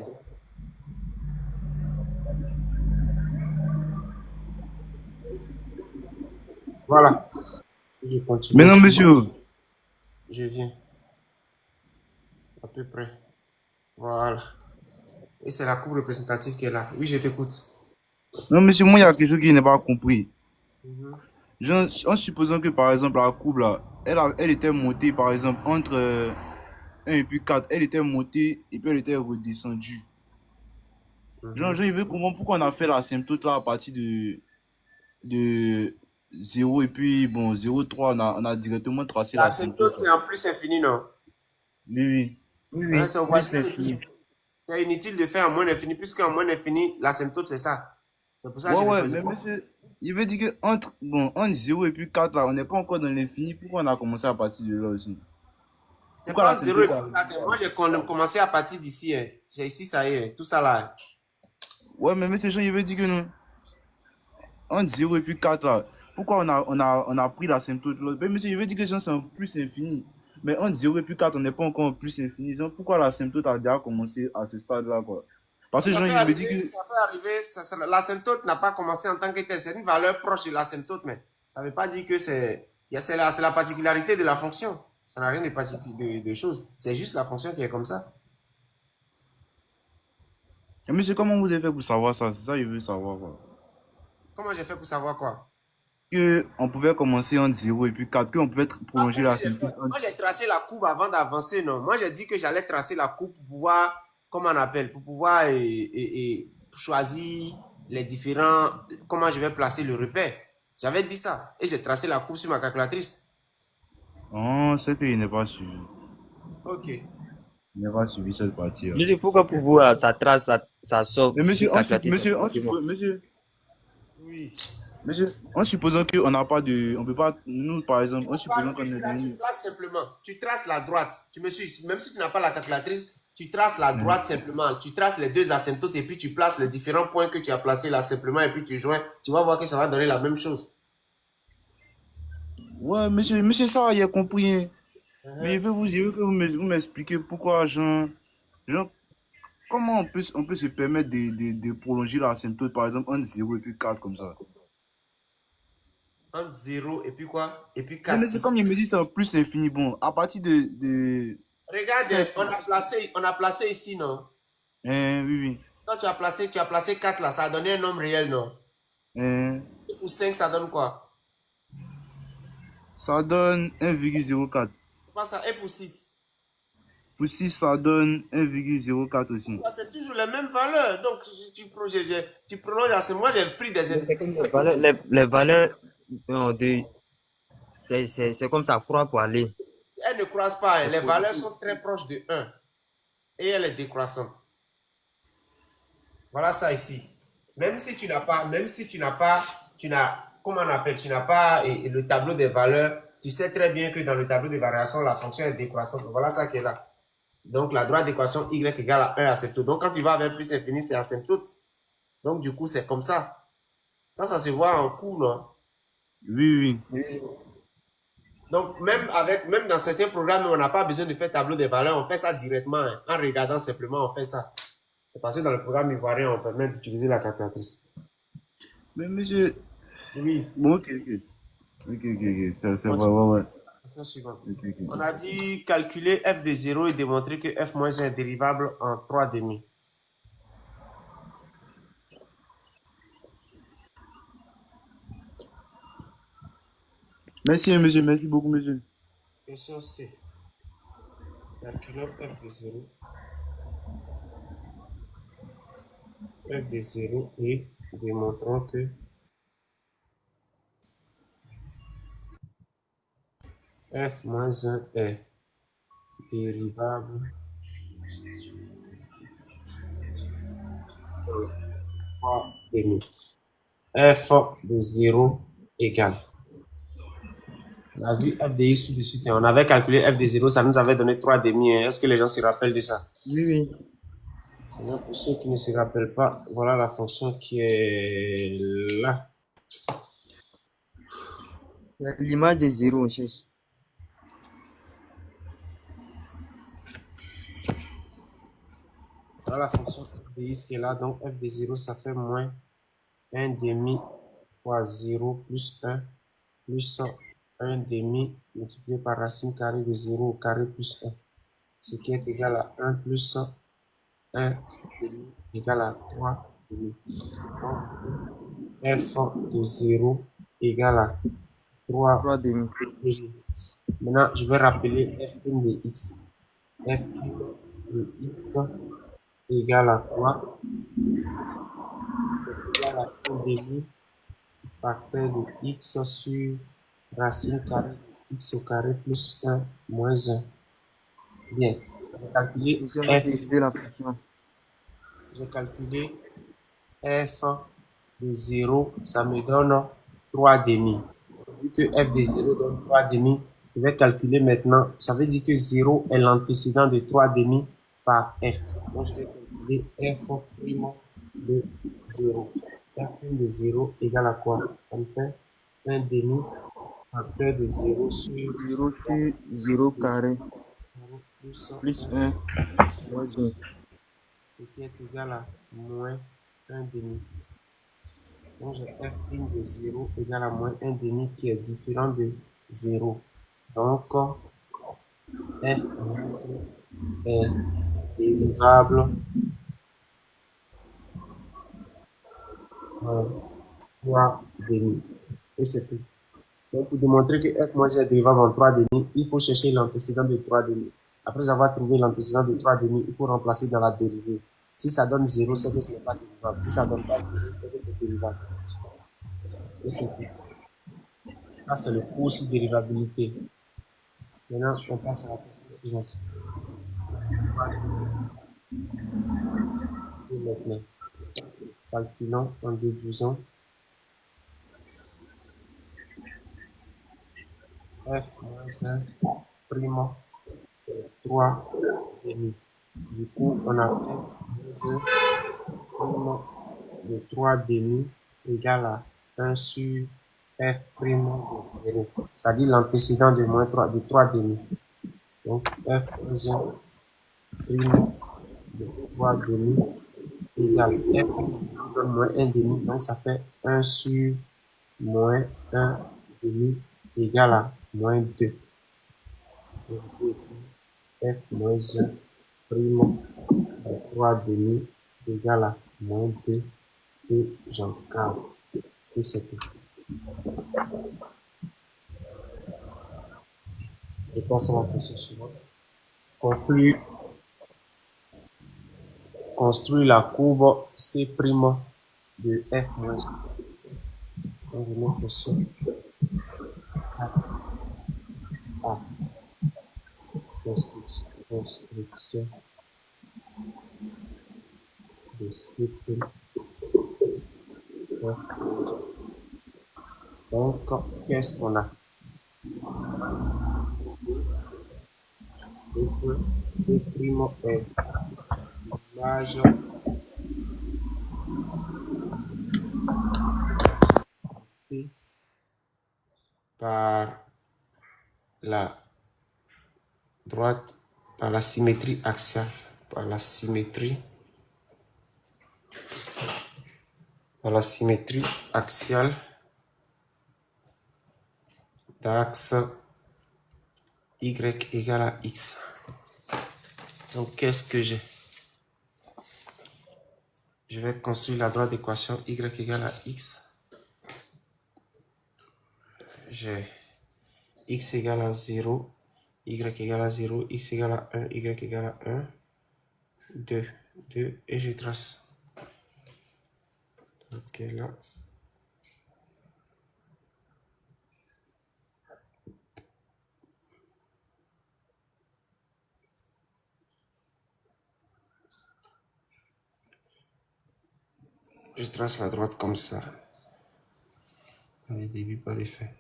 S1: Voilà. Je continue.
S2: Maintenant, monsieur.
S1: Je viens. À peu près. Voilà. Et c'est la coupe représentative qui est là. Oui, je t'écoute.
S2: Non, monsieur, moi, il y a quelque chose qui n'est pas compris. En supposant que, par exemple, la coupe, là, elle était montée, par exemple, entre 1 et puis 4. Elle était montée et puis elle était redescendue. Genre, je veux comprendre pourquoi on a fait l'asymptote là à partir de 0 et puis, bon, 0,3, on a directement tracé l'asymptote.
S1: L'asymptote, c'est en plus infini, non?
S2: Oui, oui.
S3: Oui, oui.
S1: Hein, c'est inutile de faire en moins infini, puisqu'en moins infini, l'asymptote, c'est ça. C'est pour ça que
S2: Ouais,
S1: je
S2: mais monsieur, il veut dire que entre 0 et puis 4 là, on n'est pas encore dans l'infini. Pourquoi on a commencé à partir de là aussi?
S1: C'est
S2: Pourquoi
S1: pas
S2: la
S1: entre 0 et
S2: symptote,
S1: 4. Moi, j'ai commencé à partir d'ici. Hein. J'ai ici, ça y est, tout ça là.
S2: Ouais, mais monsieur Jean, il veut dire que non. Entre 0 et puis 4 là, pourquoi on a pris l'asymptote là? Mais monsieur, il veut dire que Jean, c'est un plus infini. Mais entre 0 et puis 4, on n'est pas encore en plus infini. Genre, pourquoi l'asymptote a déjà commencé à ce stade-là, quoi? Parce que, genre, il me dit que...
S1: Ça peut arriver, l'asymptote n'a pas commencé en tant que tel, c'est une valeur proche de l'asymptote, mais ça ne veut pas dire que c'est la particularité de la fonction. Ça n'a rien de choses. C'est juste la fonction qui est comme ça.
S2: Et monsieur, comment vous avez fait pour savoir ça? C'est ça que je veux savoir, quoi.
S1: Comment j'ai fait pour savoir quoi?
S2: Que on pouvait commencer en 0 et puis 4, qu'on pouvait prolonger la
S1: Moi,
S2: symptôme.
S1: j'ai tracé la courbe avant d'avancer, non. Moi, j'ai dit que j'allais tracer la courbe pour pouvoir, comment on appelle, pour pouvoir choisir les différents, comment je vais placer le repère. J'avais dit ça. Et j'ai tracé la courbe sur ma calculatrice.
S2: Oh, c'est qu'il n'est pas suivi.
S1: Ok.
S2: Il n'est pas suivi cette partie.
S3: Monsieur, pourquoi pour vous, ça trace, ça sort
S2: Mais monsieur,
S3: sur calculatrice,
S2: monsieur, en supposant qu'on n'a pas de... On peut pas... Nous, par exemple, en supposant qu'on est...
S1: Tu traces simplement. Tu traces la droite. Tu me suis. Même si tu n'as pas la calculatrice, tu traces la droite simplement. Tu traces les deux asymptotes et puis tu places les différents points que tu as placés là simplement et puis tu joins. Tu vas voir que ça va donner la même chose.
S2: Ouais, monsieur, ça, il a compris. Hein. Mais je veux que vous m'expliquez pourquoi, genre, comment on peut se permettre de prolonger l'asymptote, par exemple, entre 0 et puis 4 comme ça.
S1: Entre 0 et puis quoi? Et puis
S2: Mais
S1: 4.
S2: c'est comme il me dit, c'est en plus infini. Bon, à partir de
S1: Regarde,
S2: 7,
S1: on a placé ici, non?
S2: oui, oui.
S1: Quand tu as placé 4 là, ça a donné un nombre réel, non? Et pour 5, ça donne quoi?
S2: Ça donne 1,04.
S1: Quoi ça? Et pour 6?
S2: Pour 6, ça donne 1,04 aussi.
S1: C'est toujours les mêmes valeurs. Donc, tu prolonges à ce moment, j'ai pris des
S3: les valeurs c'est comme ça, croix pour aller.
S1: Elles ne croissent pas. Hein. Les valeurs sont très proches de 1. Et elle est décroissante. Voilà ça ici. Même si tu n'as pas, comment on appelle, tu n'as pas le tableau des valeurs, tu sais très bien que dans le tableau des variations, la fonction est décroissante. Voilà ça qui est là. Donc, la droite d'équation y égale à 1 asymptote. Donc, quand tu vas vers plus infini, c'est asymptote. Donc, du coup, c'est comme ça. Ça se voit en cours, non?
S2: Oui.
S1: Donc, même dans certains programmes, on n'a pas besoin de faire tableau des valeurs. On fait ça directement. Hein. En regardant simplement, on fait ça. C'est parce que dans le programme ivoirien, on permet d'utiliser la calculatrice.
S2: Mais monsieur...
S1: Oui.
S2: Bon, ok. C'est vrai.
S1: Okay. On a dit calculer f de 0 et démontrer que f moins 1 est dérivable en 3 demi.
S2: Merci, monsieur. Merci beaucoup, monsieur.
S1: Question C. Calculons f de 0. F de 0 et démontrons que f moins 1 est dérivable en 3 demi. F de 0 égale. On a vu f de x tout de suite. On avait calculé f de 0, ça nous avait donné 3 demi. Est-ce que les gens se rappellent de ça?
S3: Oui.
S1: Pour ceux qui ne se rappellent pas, voilà la fonction qui est là.
S3: L'image de 0, on cherche.
S1: Voilà la fonction f de x qui est là. Donc f de 0, ça fait moins 1 demi fois 0 plus 1 plus 1 demi multiplié par racine carrée de 0 au carré plus 1. Ce qui est égal à 1 plus 1 demi égale à 3 demi. Donc, f de 0 égale à 3
S3: demi.
S1: Maintenant, je vais rappeler f' de x. F' de x égale à 3. Égale à 1 demi facteur de x sur racine carrée de x au carré plus 1 moins 1. Bien. J'ai calculé f. J'ai calculé f de 0, ça me donne 3 demi. Vu que f de 0 donne 3 demi, je vais calculer maintenant. Ça veut dire que 0 est l'antécédent de 3 demi par f. Donc, je vais calculer f' de 0. F' de 0 égale à quoi? Ça me fait 1 demi Facteur de 0 sur
S3: 0 sur 0 carré
S1: 0
S3: plus
S1: 1,
S3: 1 moins 1.
S1: ce qui est égal à moins 1 demi. Donc j'ai f' de 0 égale à moins 1 demi qui est différent de 0. Donc f est dérivable 3 demi. Et c'est tout. Donc pour démontrer que f moins est dérivable en 3 demi, il faut chercher l'antécédent de 3 demi. Après avoir trouvé l'antécédent de 3 demi, il faut remplacer dans la dérivée. Si ça donne 0, c'est que ce n'est pas dérivable. Si ça donne pas 0, c'est que c'est dérivable. Et c'est tout. Ça, c'est le cours sur dérivabilité. Maintenant, on passe à la question suivante. Et maintenant, calculons en déduisant f moins 1 prime 3 demi. Du coup, on a f moins 1 prime de 3 demi égale à 1 sur f prime de 0. C'est-à-dire l'antécédent de moins 3, de 3 demi. Donc, f moins 1 prime de 3 demi égale f donne moins 1 demi. Donc, ça fait 1 sur moins 1 demi égale à moins 2. Donc, f moins 1 prime de 3 demi égale à moins 2 et j'encadre. Et c'est tout. Je passe à la question suivante. Construire la courbe C' de f moins 1. Donc, je mets question A. Construction de C'. Donc, qu'est-ce qu'on a? C' est l'image par la droite, par la symétrie axiale, par la symétrie axiale d'axe y égale à x. Donc, qu'est-ce que j'ai? Je vais construire la droite d'équation y égale à x. J'ai x égale à 0, y égale à 0, x égale à 1, y égale à 1, 2, et je trace. Ok, là. Je trace la droite comme ça. Pas de début, pas d'effet.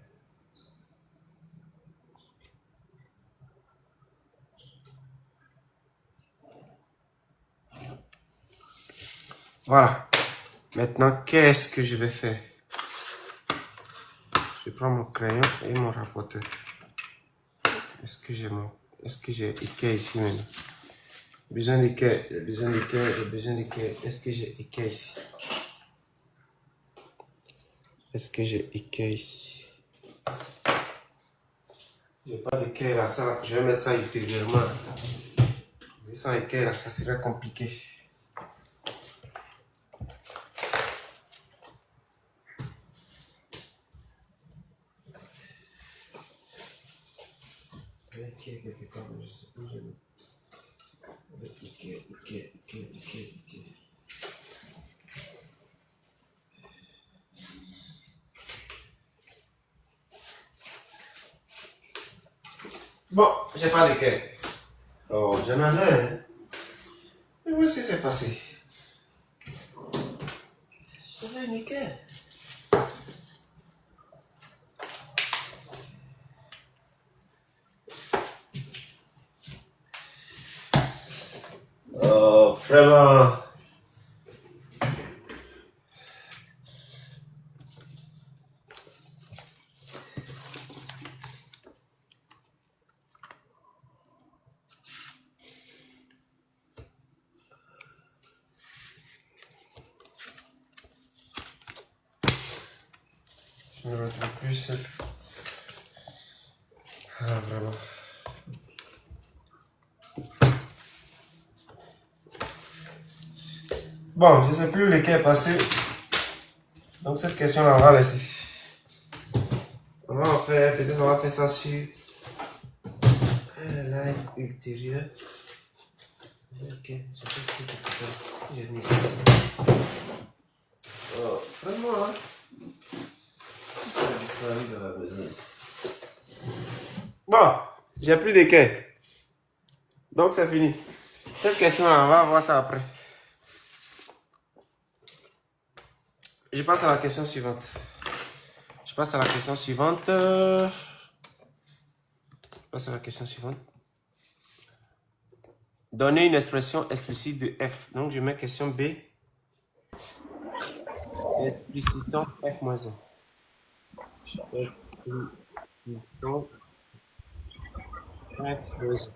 S1: Voilà. Maintenant, qu'est-ce que je vais faire? Je prends mon crayon et mon rapporteur. Est-ce que j'ai équerre ici maintenant? Besoin d'équerre. Est-ce que j'ai équerre ici? Est-ce que j'ai équerre ici? J'ai pas d'équerre là, ça. Je vais mettre ça ultérieurement. Mais sans équerre là, ça serait compliqué. Équerre quelque part, je sais plus où je mets. Équerre. Bon, j'ai pas d'équerre. Oh, j'en avais, hein. Mais voici ce qui s'est passé. J'avais une équerre. Oh, vraiment. Je ne retrouve plus cette... Ah, vraiment. Bon, je ne sais plus lequel est passé. Donc cette question-là, on va laisser. On va en faire, peut-être on va faire ça sur live ultérieur. Ok, j'ai pas pris quelque chose. Est-ce que j'ai mis? Oh, vraiment, hein? Ça a disparu de la business. Bon, j'ai plus de quai. Donc c'est fini. Cette question-là, on va voir ça après. Je passe à la question suivante. Donner une expression explicite de f. Donc je mets question B. Explicitant f-1. Explicitant f-1.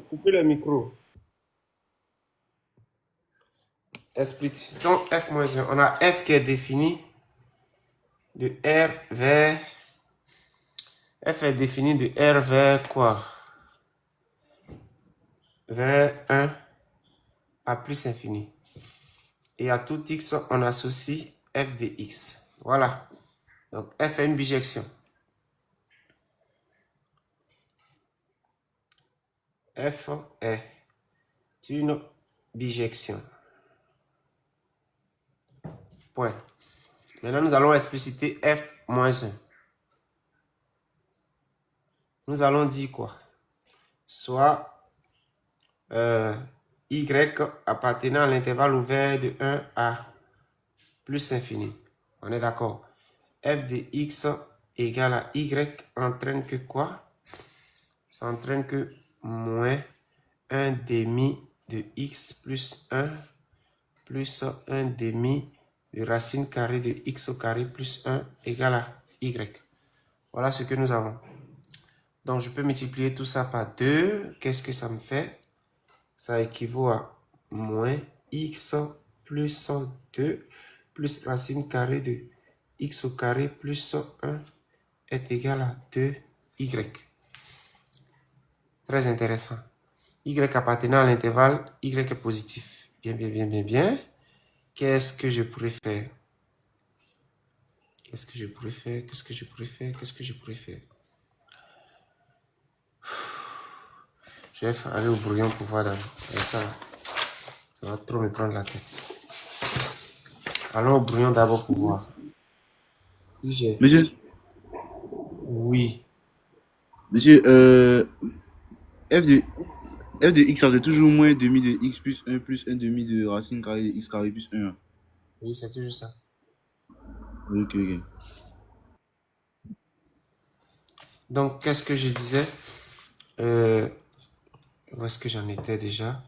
S1: Coupez le micro. Explicitant f-1. On a f qui est défini de R vers... F est défini de R vers quoi? Vers 1 à plus infini. Et à tout x, on associe f de x. Voilà. Donc f est une bijection. F est une bijection. Point. Maintenant, nous allons expliciter f-1. Nous allons dire quoi? Soit y appartenant à l'intervalle ouvert de 1 à plus infini. On est d'accord? F de x égale à y entraîne que quoi? Ça entraîne que moins 1 demi de x plus 1 plus 1 demi de racine carrée de x au carré plus 1 égale à y. Voilà ce que nous avons. Donc, je peux multiplier tout ça par 2. Qu'est-ce que ça me fait? Ça équivaut à moins x plus 2 plus racine carrée de x au carré plus 1 est égal à 2y. Très intéressant. Y appartenant à l'intervalle, y est positif. Bien, bien, bien, bien, bien. Qu'est-ce que je pourrais faire? Qu'est-ce que je pourrais faire? Qu'est-ce que je pourrais faire? Qu'est-ce que je pourrais faire? Je vais aller au brouillon pour voir ça. Ça va trop me prendre la tête. Allons au brouillon d'abord pour voir. Si j'ai...
S2: Monsieur,
S1: Oui.
S2: monsieur, f de x, ça c'est toujours moins demi de x plus 1 demi de racine carrée de x carré plus 1.
S1: Oui, c'est toujours ça.
S2: Ok, ok.
S1: Donc, qu'est-ce que je disais? Où est-ce que j'en étais déjà?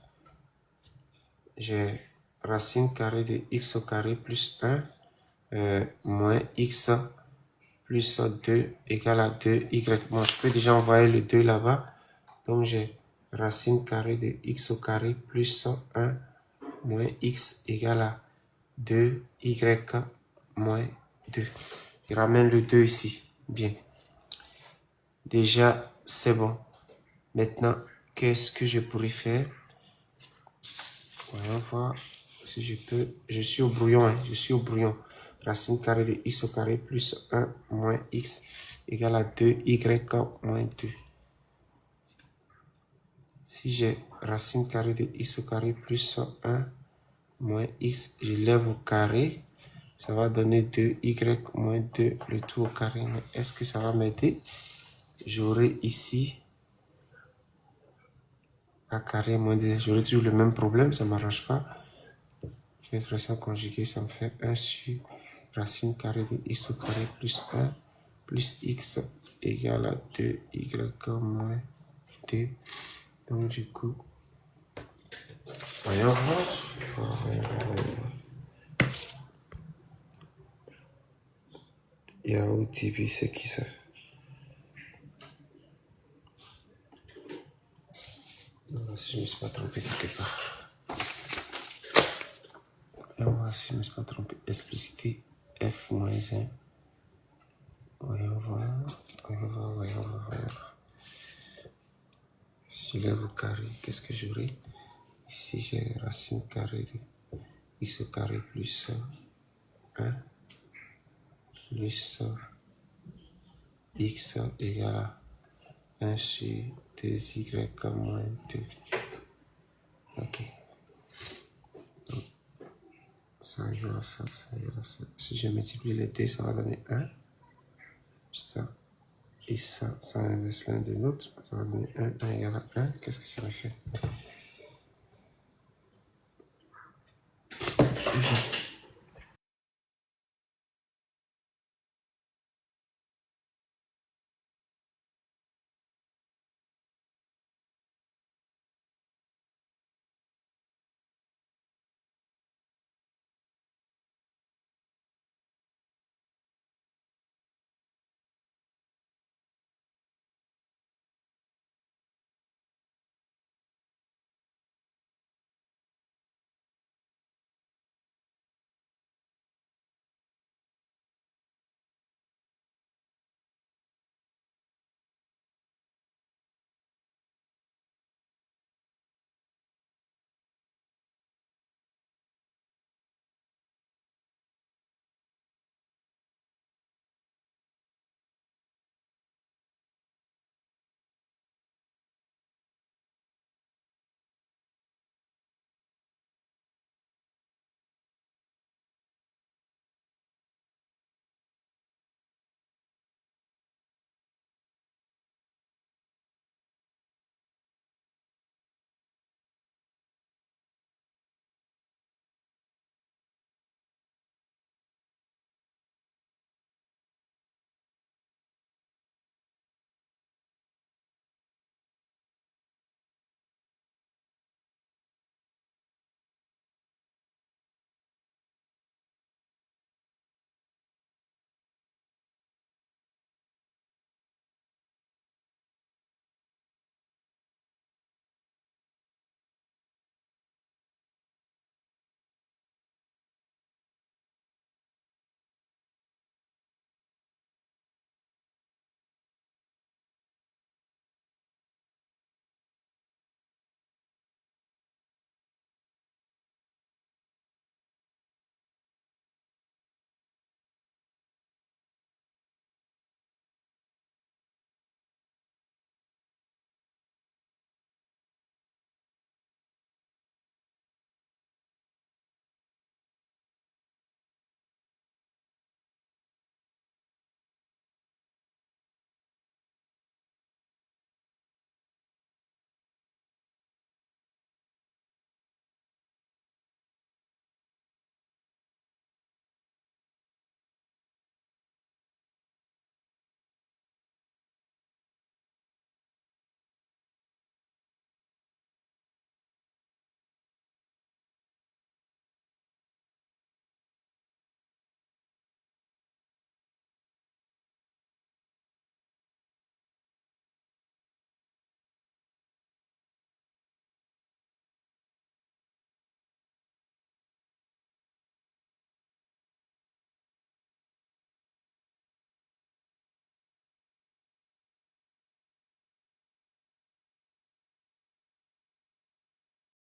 S1: J'ai racine carrée de x au carré plus 1 moins x plus 2 égale à 2y. Bon, je peux déjà envoyer le 2 là-bas. Donc, j'ai racine carrée de x au carré plus 1 moins x égale à 2y moins 2. Je ramène le 2 ici. Bien. Déjà, c'est bon. Maintenant, qu'est-ce que je pourrais faire? Voyons voir si je peux. Je suis au brouillon. Hein. Je suis au brouillon. Racine carrée de x au carré plus 1 moins x égale à 2y moins 2. Si j'ai racine carrée de x au carré plus 1 moins x, je lève au carré. Ça va donner 2y moins 2, le tout au carré. Mais est-ce que ça va m'aider? J'aurai ici a carré moins 2. J'aurai toujours le même problème, ça ne m'arrange pas. L'expression conjuguée, ça me fait 1 sur racine carrée de x au carré plus 1 plus x égale à 2y moins 2. Donc du coup, voyons voir. Yahoo TV, c'est qui ça? Si je ne me suis pas trompé quelque part. Et on va, si je ne me suis pas trompé, expliciter f moins 1. Voyons voir. Si je lève au carré, qu'est-ce que j'aurai? Ici, j'ai racine carrée de x au carré plus 1 plus x égale à 1 sur 2y moins 2. Ok. Donc, ça égale à ça, ça égale à ça. Si je multiplie les deux, ça va donner 1. Ça et ça inverse l'un de l'autre. Ça va donner 1 égale à 1. Qu'est-ce que ça va faire?